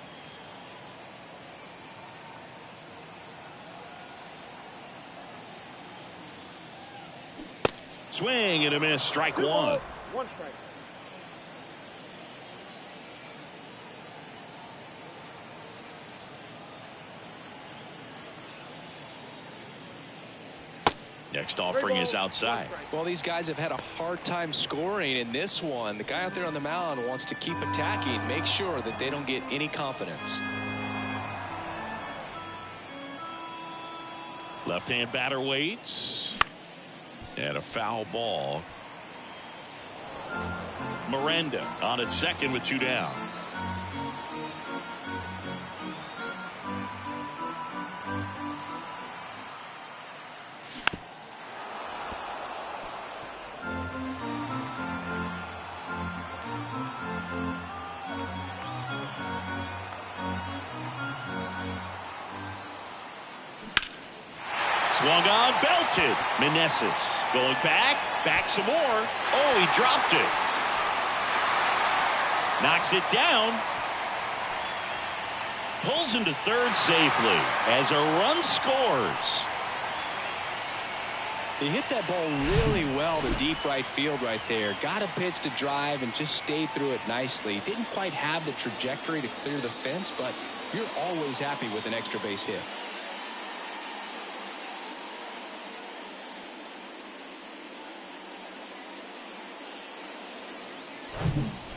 Swing and a miss, strike one. One strike. Next offering is outside. Well, these guys have had a hard time scoring in this one. The guy out there on the mound wants to keep attacking, make sure that they don't get any confidence. Left-hand batter waits. And a foul ball. Miranda on at second with two down. Swung on, belted. Meneses going back some more. Oh, he dropped it. Knocks it down. Pulls him to third safely as a run scores. He hit that ball really well to deep right field right there. Got a pitch to drive and just stayed through it nicely. Didn't quite have the trajectory to clear the fence, but you're always happy with an extra base hit.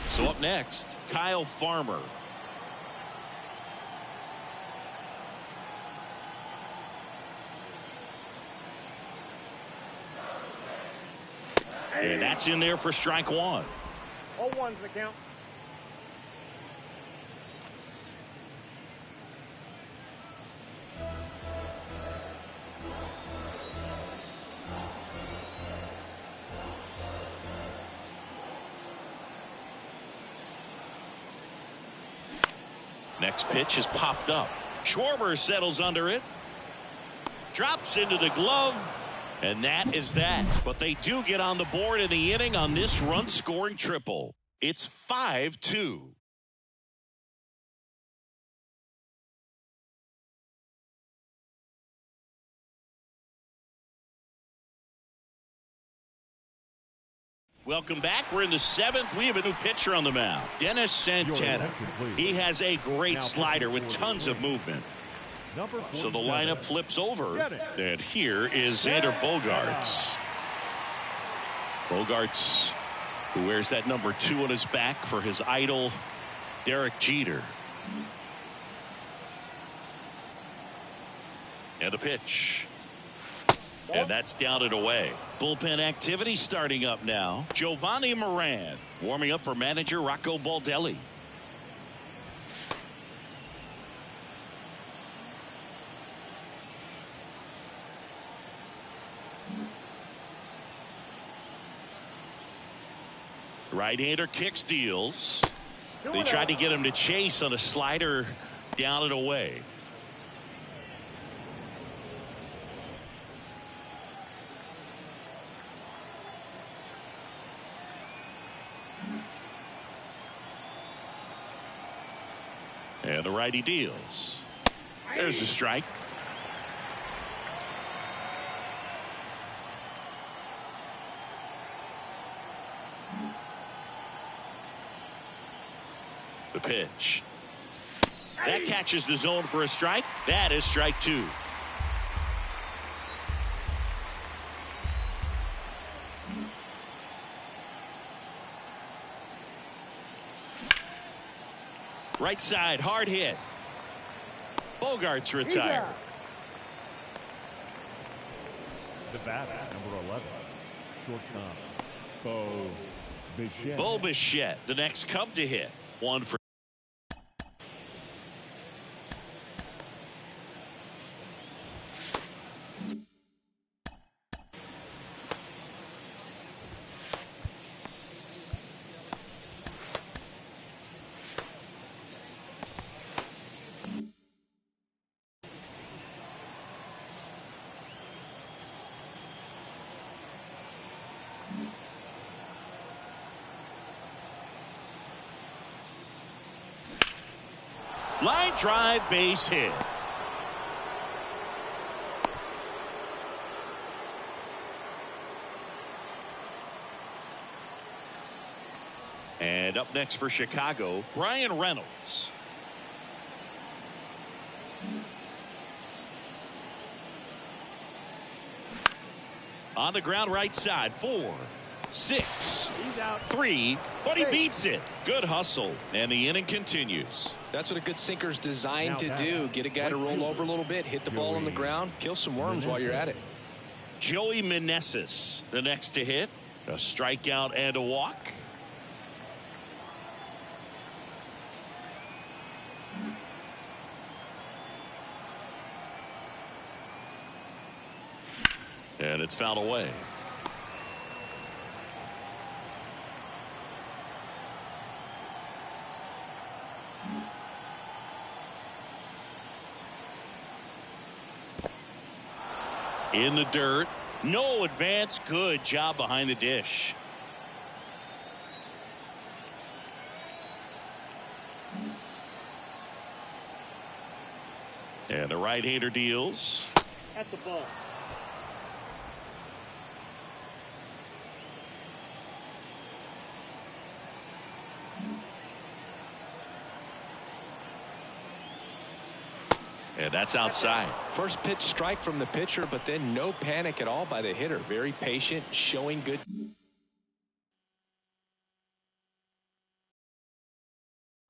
So up next, Kyle Farmer. And that's in there for strike one. 0-1's the count. Next pitch is popped up. Schwarber settles under it. Drops into the glove. And that is that. But they do get on the board in the inning on this run-scoring triple. It's 5-2. Welcome back. We're in the seventh. We have a new pitcher on the mound, Dennis Santana. He has a great slider with tons of movement. So the lineup flips over, and here is Xander Bogaerts. Bogaerts, who wears that number 2 on his back for his idol, Derek Jeter. And the pitch. And that's down and away. Bullpen activity starting up now. Giovanni Moran warming up for manager Rocco Baldelli. Right-hander kicks, deals. They tried to get him to chase on a slider down and away. And the righty deals. There's a strike. The pitch. That catches the zone for a strike. That is strike two. Right side, hard hit. Bogart's retired. The batter, number 11, shortstop, Bichette. Bo Bichette, the next Cub to hit. One for. Line drive, base hit. And up next for Chicago, Brian Reynolds. On the ground, right side, 4, 6, 3, but he beats it. Good hustle, and the inning continues. That's what a good sinker's designed to do. Get a guy to roll over a little bit, hit the ball on the ground, kill some worms while you're at it. Joey Meneses, the next to hit. A strikeout and a walk. And it's fouled away. In the dirt. No advance. Good job behind the dish. And the right-hander deals. That's a ball. And that's outside. First pitch strike from the pitcher, but then no panic at all by the hitter. Very patient, showing good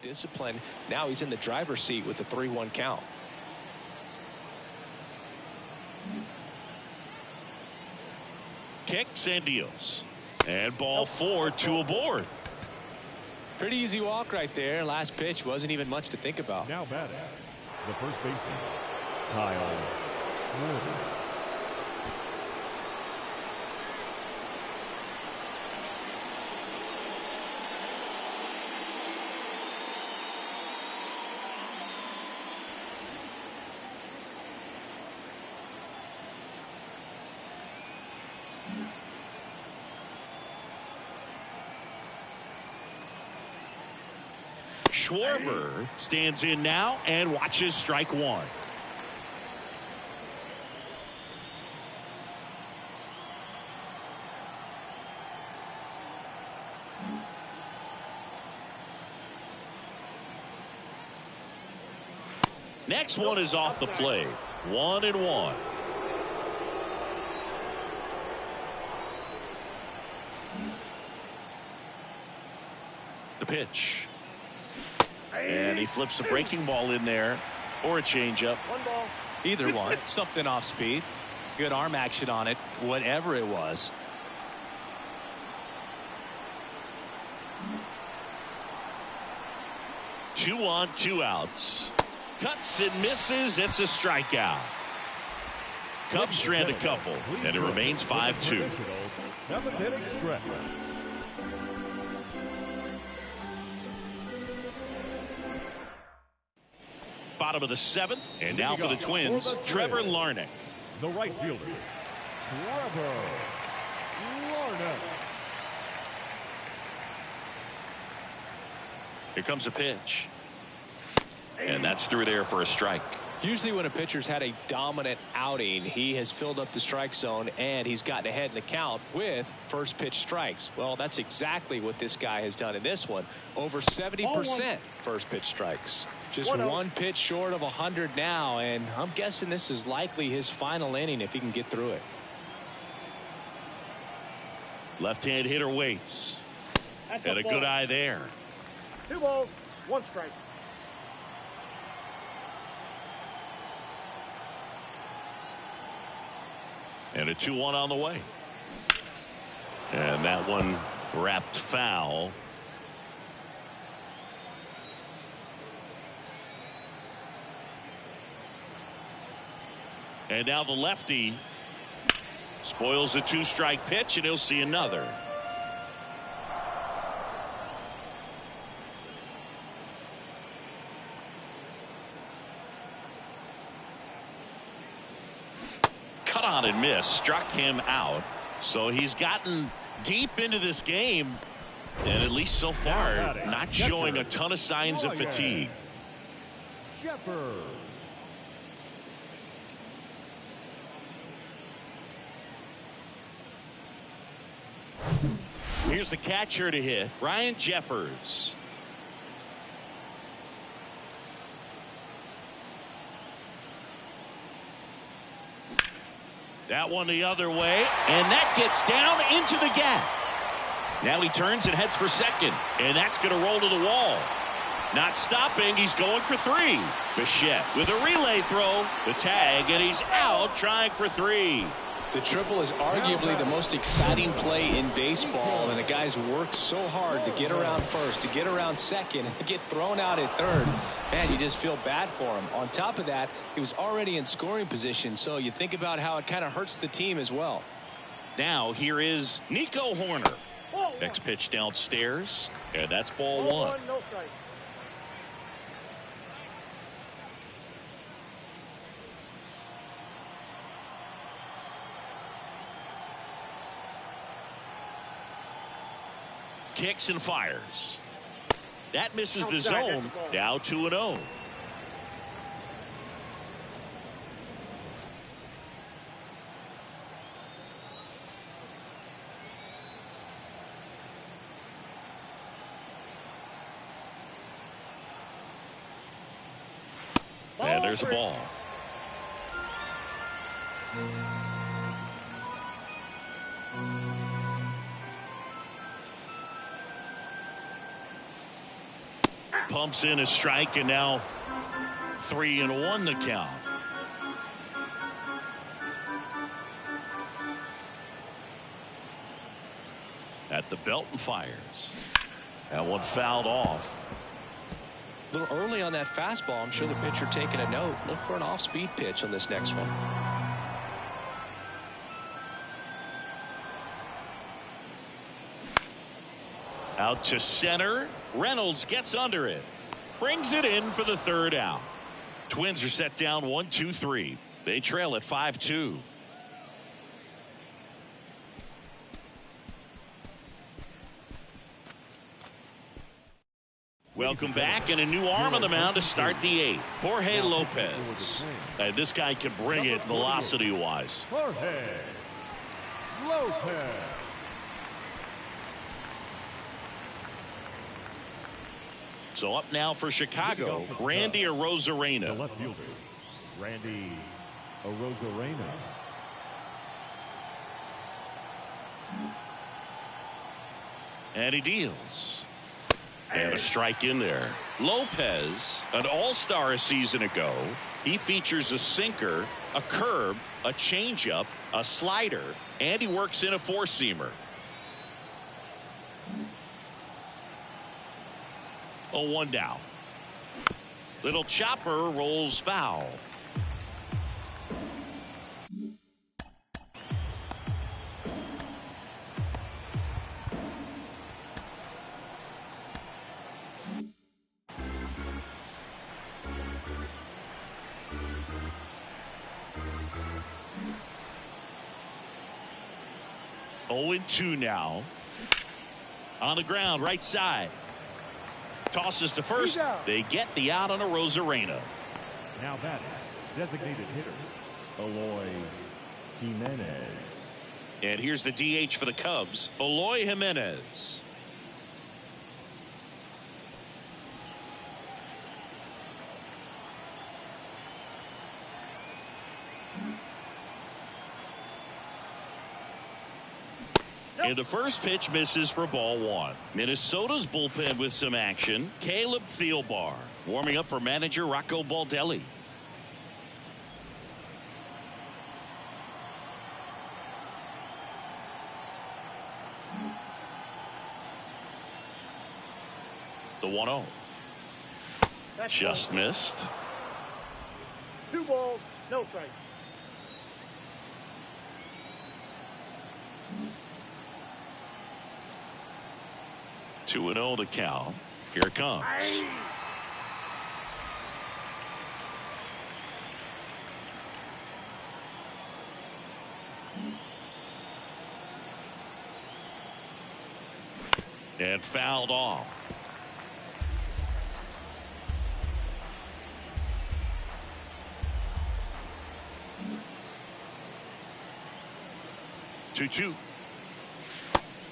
discipline. Now he's in the driver's seat with the 3-1 count. Kicks and deals. And ball 4, 2 aboard. Pretty easy walk right there. Last pitch wasn't even much to think about. Now batting, the first baseman, Kyle Schwarber. Schwarber stands in now and watches strike one. Next one is off the plate. 1-1. The pitch. And he flips a breaking ball in there, or a changeup. One ball. Either one. Something off speed. Good arm action on it, whatever it was. Two on, 2 outs. Cuts and misses. It's a strikeout. Cubs strand a couple, and it remains 5-2. 7th-inning stretch. Bottom of the 7th, and now for the Twins, Trevor Larnach. The right fielder, Trevor Larnach. Here comes a pitch. And that's through there for a strike. Usually when a pitcher's had a dominant outing, he has filled up the strike zone and he's gotten ahead in the count with first pitch strikes. Well, that's exactly what this guy has done in this one. Over 70% first pitch strikes. Just one pitch short of 100 now, and I'm guessing this is likely his final inning if he can get through it. Left-hand hitter waits. And a good eye there. 2 balls, 1 strike. And a 2-1 on the way. And that one wrapped foul. And now the lefty spoils the 2-strike pitch, and he'll see another. Cut on and miss, struck him out. So he's gotten deep into this game, and at least so far not showing a ton of signs of fatigue. Jeffers. Here's the catcher to hit, Ryan Jeffers. That one the other way, and that gets down into the gap. Now he turns and heads for second, and that's going to roll to the wall. Not stopping, he's going for 3. Bichette with a relay throw, the tag, and he's out trying for 3. The triple is arguably the most exciting play in baseball, and the guys worked so hard to get around first, to get around second, and to get thrown out at third. Man, you just feel bad for him. On top of that, he was already in scoring position, so you think about how it kind of hurts the team as well. Now here is Nico Horner. Next pitch downstairs, and that's ball 1. No strike. Kicks and fires. That misses the zone. Now 2-0. And there's a ball. Pumps in a strike, and now 3-1 the count. At the belt and fires. That one fouled off. A little early on that fastball. I'm sure the pitcher taking a note. Look for an off-speed pitch on this next one. Out to center. Reynolds gets under it. Brings it in for the 3rd out. Twins are set down 1-2-3. They trail at 5-2. Welcome back, and a new arm on the mound to start the 8th. Jorge Lopez. This guy can bring it velocity-wise. Jorge Lopez. So up now for Chicago, Randy The Arozarena. left fielder, Randy Arozarena. And he deals. And a strike in there. Lopez, an all-star a season ago. He features a sinker, a curve, a changeup, a slider, and he works in a 4-seamer. 0-1 down. Little chopper rolls foul. Oh, 2 now. On the ground, right side. Tosses to first. They get the out on Arozarena. Now batting, Designated hitter, Eloy Jimenez. And here's the DH for the Cubs, Eloy Jimenez. And the first pitch misses for ball one. Minnesota's bullpen with some action. Caleb Thielbar warming up for manager Rocco Baldelli. The 1-0. Just missed. 2 balls, no strikes. Two and 0 to count. Here it comes. And fouled off. Two.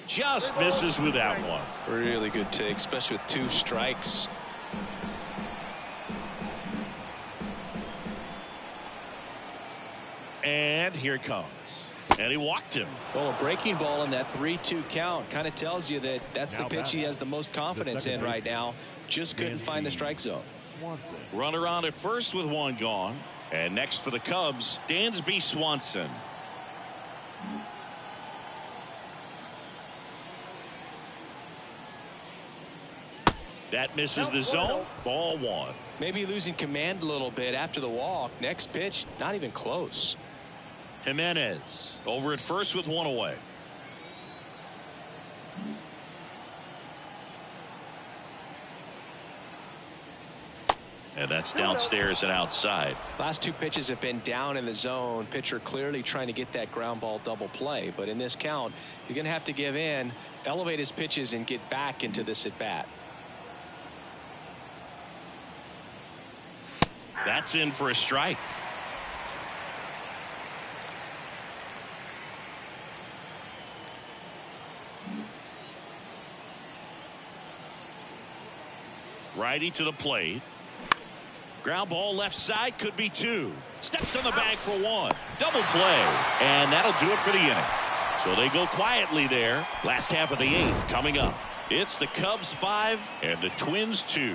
Just misses with that one. Really good take, especially with 2 strikes. And here it comes. And he walked him. Well, a breaking ball in that 3-2 count kind of tells you that that's the pitch he has the most confidence in right now. Just couldn't find the strike zone. Swanson. Runner on at first with 1 gone. And next for the Cubs, Dansby Swanson. That misses the zone. Ball 1. Maybe losing command a little bit after the walk. Next pitch, not even close. Jimenez over at first with 1 away. And that's downstairs and outside. Last 2 pitches have been down in the zone. Pitcher clearly trying to get that ground ball double play. But in this count, he's going to have to give in, elevate his pitches, and get back into this at bat. That's in for a strike. Righty to the plate. Ground ball left side, could be 2. Steps on the bag for 1. Double play. And that'll do it for the inning. So they go quietly there. Last half of the 8th coming up. It's the Cubs 5 and the Twins 2.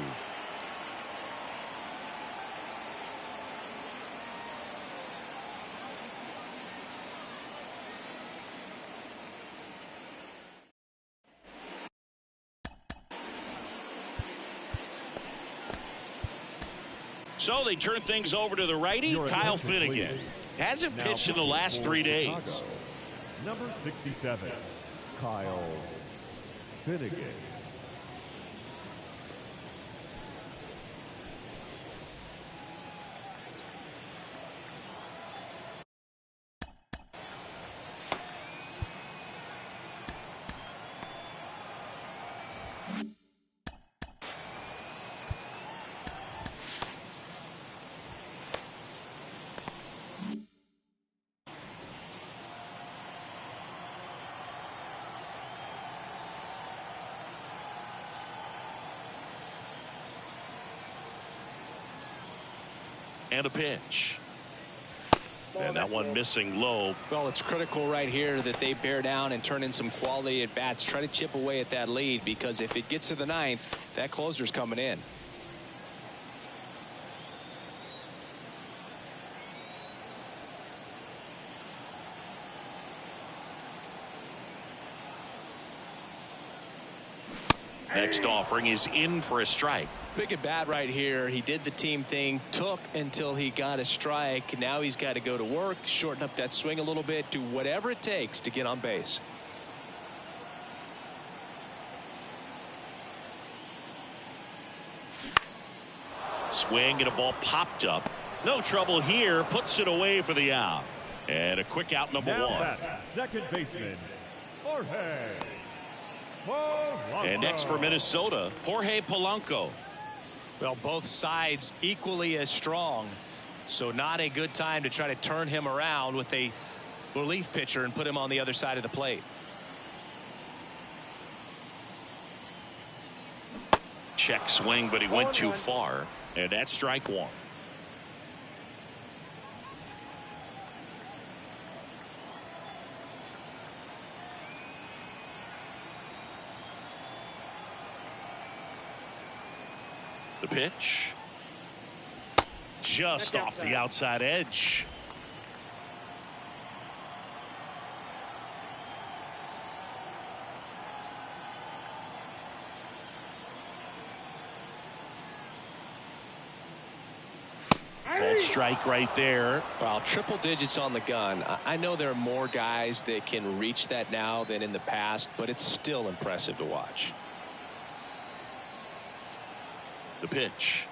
So they turn things over to the righty, Kyle Finnegan. Hasn't pitched in the last 3 days. Number 67, Kyle Finnegan. And a pitch. And that one missing low. Well, it's critical right here that they bear down and turn in some quality at bats. Try to chip away at that lead, because if it gets to the 9th, that closer's coming in. Next offering is in for a strike. Big at bat right here. He did the team thing, took until he got a strike. Now he's got to go to work, shorten up that swing a little bit, do whatever it takes to get on base. Swing and a ball popped up. No trouble here. Puts it away for the out. And a quick out, number Now 1. back, second baseman, Jorge. And next for Minnesota, Jorge Polanco. Well, both sides equally as strong. So not a good time to try to turn him around with a relief pitcher and put him on the other side of the plate. Check swing, but he went too far, and that's strike one. The pitch. Just off the outside edge. Called strike right there. Well, triple digits on the gun. I know there are more guys that can reach that now than in the past, but it's still impressive to watch. The pitch.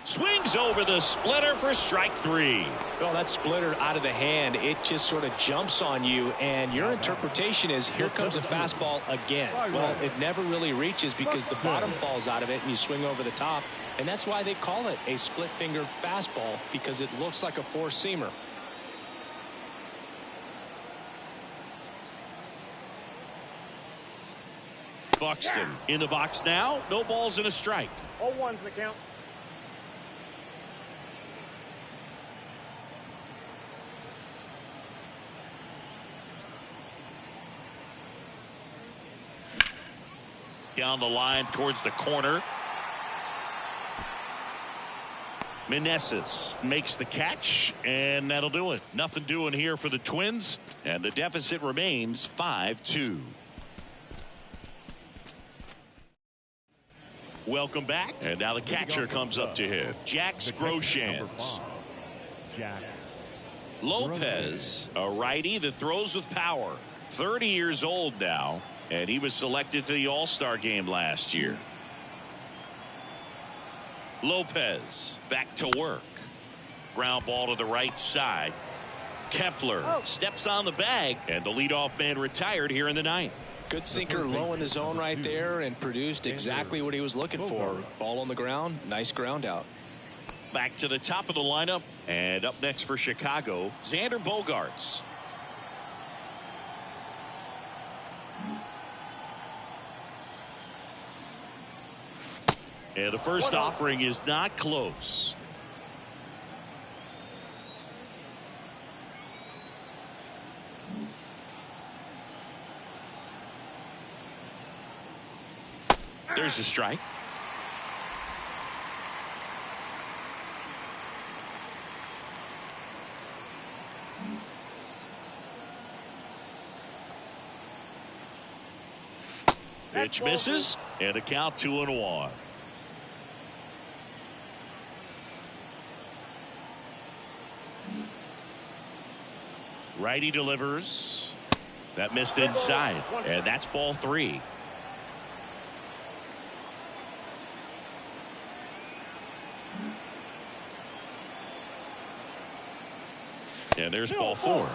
Swings over the splitter for strike three. Well, that splitter out of the hand, it just sort of jumps on you, and your interpretation is here comes a fastball again. Well, it never really reaches because the bottom falls out of it and you swing over the top, and that's why they call it a split-fingered fastball, because it looks like a four-seamer. Buxton in the box now. No balls and a strike. 0-1's the count. Down the line towards the corner. Meneses makes the catch, and that'll do it. Nothing doing here for the Twins, and the deficit remains 5-2. Welcome back, and now the catcher comes up to hit. Jax Groshans. Lopez, a righty that throws with power. 30 years old now, and he was selected to the All-Star game last year. Lopez back to work. Ground ball to the right side. Kepler steps on the bag, and the leadoff man retired here in the ninth. Good sinker low in the zone right there and produced exactly what he was looking for. Ball on the ground, nice ground out. Back to the top of the lineup, and up next for Chicago, Xander Bogaerts. And the first offering is not close. There's a strike. Pitch misses, and a count 2-1. Righty delivers. That missed inside, and that's ball 3. And there's ball 4.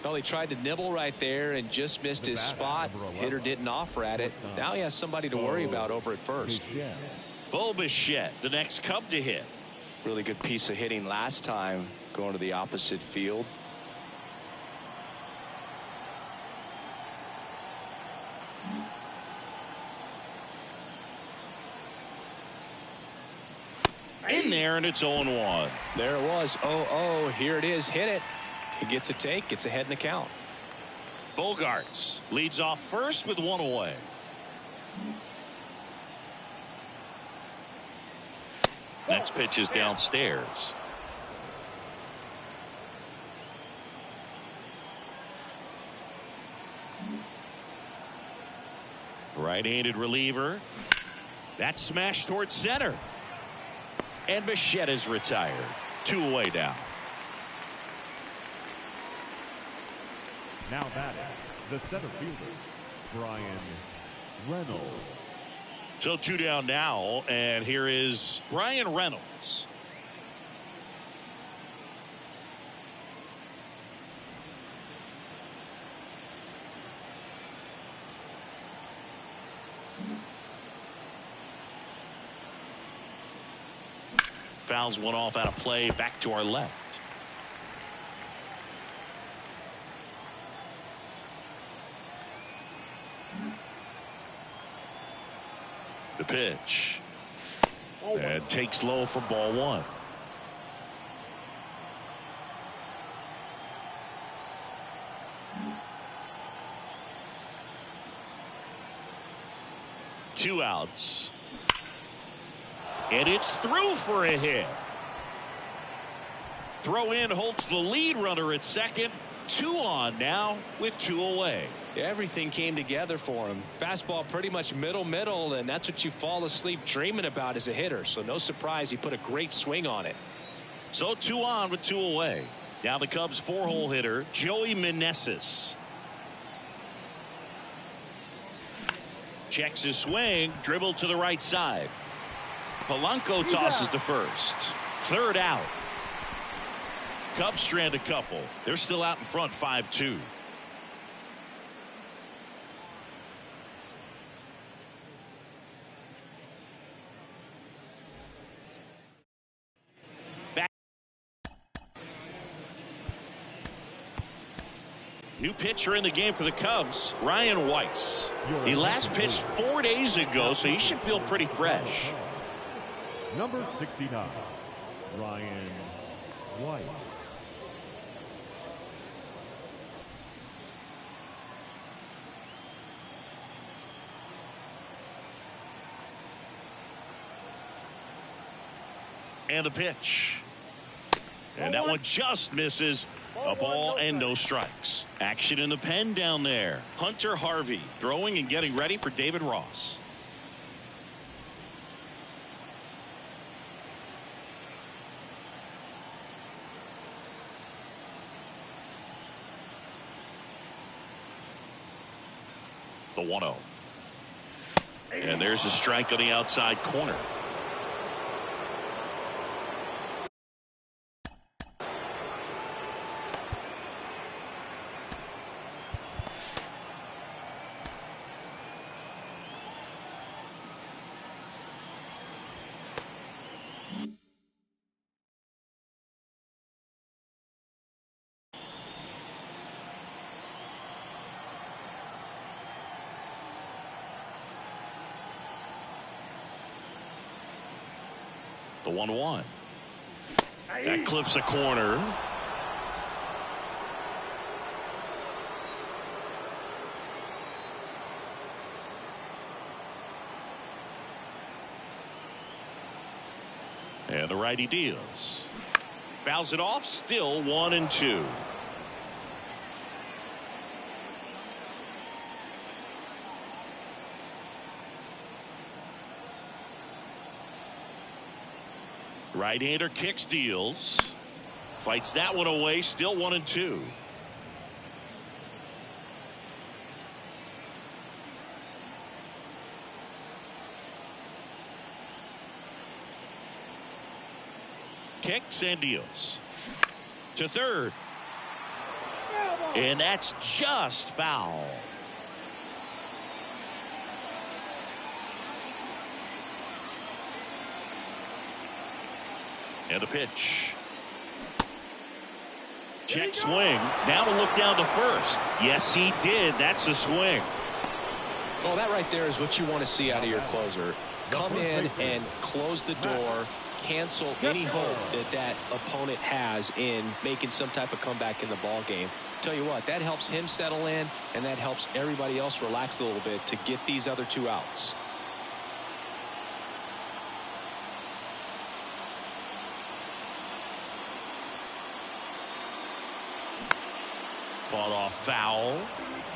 Well, he tried to nibble right there and just missed his spot. Hitter didn't offer at it. Now he has somebody to worry about over at first. Bo Bichette, the next Cub to hit. Really good piece of hitting last time, going to the opposite field. In there, and it's 0-1. There it was. 0-0. Here it is. Hit it. He gets a take. Gets ahead in the count. Bogaerts leads off first with 1 away. Next pitch is downstairs. Right-handed reliever. That smash towards center. And Bichette is retired. 2 away now. Now batting, the center fielder, Brian Reynolds. So 2 down now, and here is Brian Reynolds. fouls one off out of play back to our left. The pitch. And takes low for ball one. Two outs. And it's through for a hit. Throw in holds the lead runner at second. 2 on now with 2 away. Everything came together for him. Fastball pretty much middle, and that's what you fall asleep dreaming about as a hitter. So no surprise he put a great swing on it. So 2 on with 2 away. Now the Cubs 4-hole hitter, Joey Meneses. Checks his swing, dribble to the right side. Polanco tosses to first. 3rd out. Cubs strand a couple. They're still out in front 5-2. New pitcher in the game for the Cubs, Ryan Weiss. He last pitched 4 days ago, so he should feel pretty fresh. Number 69, Ryan Weiss. And the pitch. And that one just misses. A ball and no strikes. Action in the pen down there. Hunter Harvey throwing and getting ready for David Ross. The 1-0. And there's a strike on the outside corner. The 1-1. That clips a corner. And the righty deals. Fouls it off. Still 1-2. Right-hander kicks, deals. Fights that one away. Still 1-2. Kicks and deals. To third. And that's just foul. And a pitch. Check swing. Now to look down to first. Yes, he did. That's a swing. Well, that right there is what you want to see out of your closer. Come in and close the door. Cancel any hope that opponent has in making some type of comeback in the ball game. Tell you what, that helps him settle in, and that helps everybody else relax a little bit to get these other 2 outs. Fought off foul.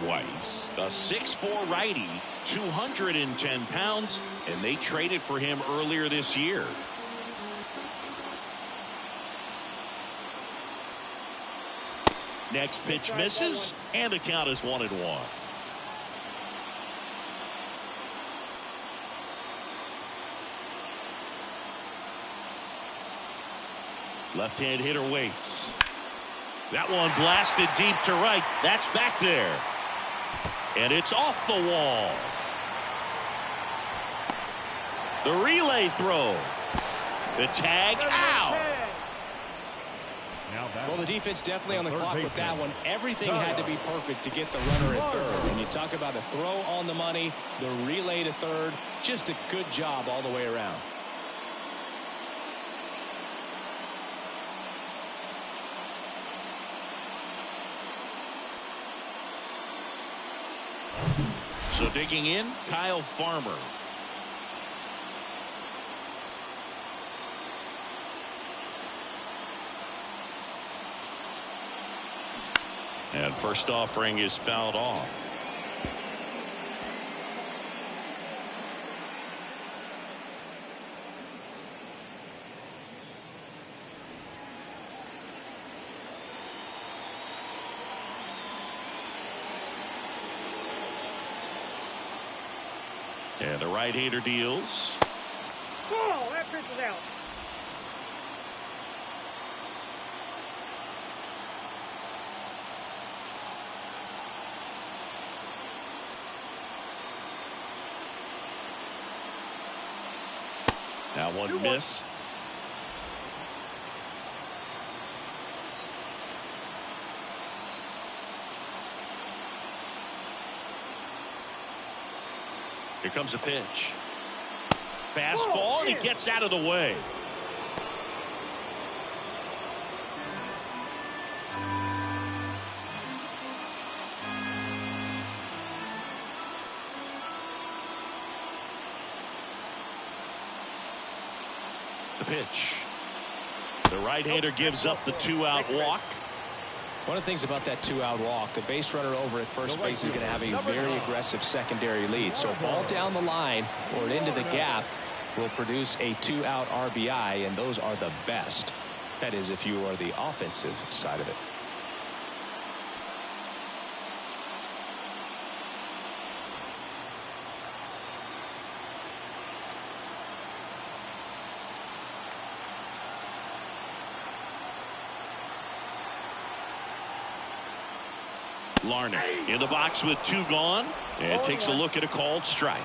Weiss, a 6'4" righty, 210 pounds, and they traded for him earlier this year. Next pitch misses, and the count is 1-1. Left-hand hitter waits. That one blasted deep to right. That's back there. And it's off the wall. The relay throw. The tag. Ow! Well, the defense definitely on the clock with that one. Everything had to be perfect to get the runner at third. When you talk about a throw on the money, the relay to third, just a good job all the way around. So digging in, Kyle Farmer. And first offering is fouled off. And the right-hander deals. Oh, that pitch is out. That one missed. Here comes a pitch. Fastball, and he gets out of the way. The pitch. The right-hander gives up the 2-out walk. One of the things about that 2-out walk, the base runner over at first base is going to have a very aggressive secondary lead. So ball down the line or into the gap will produce a 2-out RBI, and those are the best. That is, if you are the offensive side of it. Larney in the box with 2 gone, and takes a look at a called strike.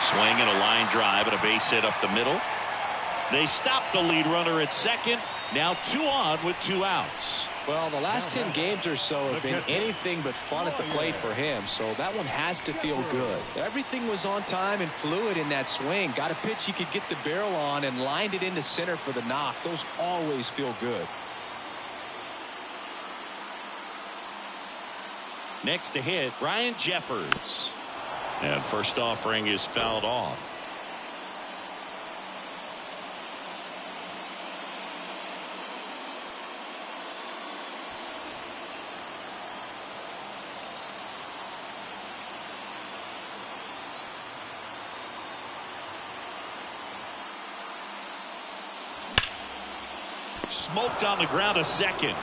Swing and a line drive and a base hit up the middle. They stop the lead runner at second. Now 2 on with 2 outs. Well, the last 10 games or so have been anything but fun at the plate for him, so that one has to feel good. Everything was on time and fluid in that swing. Got a pitch he could get the barrel on and lined it into center for the knock. Those always feel good. Next to hit, Ryan Jeffers. And first offering is fouled off. Smoked on the ground a second.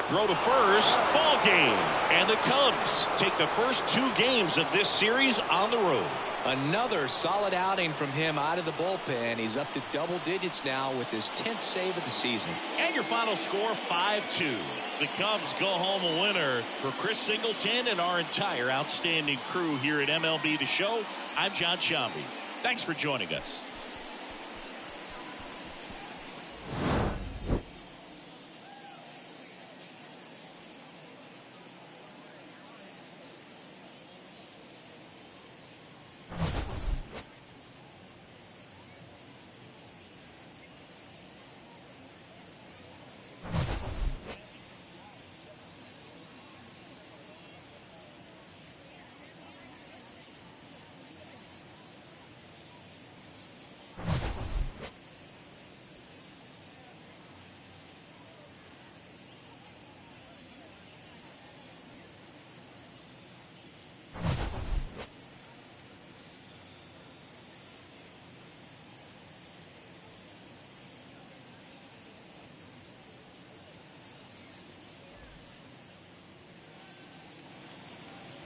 Throw to first. Ball game. And the Cubs take the first 2 games of this series on the road. Another solid outing from him out of the bullpen. He's up to double digits now with his 10th save of the season. And your final score 5-2. The Cubs go home a winner. For Chris Singleton and our entire outstanding crew here at MLB The Show, I'm John Shambi. Thanks for joining us.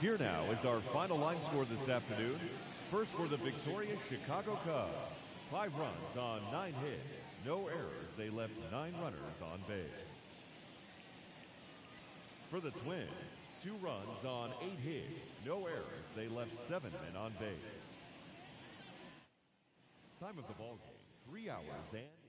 Here now is our final line score this afternoon. First for the victorious Chicago Cubs. 5 runs on 9 hits. No errors. They left 9 runners on base. For the Twins, 2 runs on 8 hits, no errors. They left 7 men on base. Time of the ball game, 3 hours and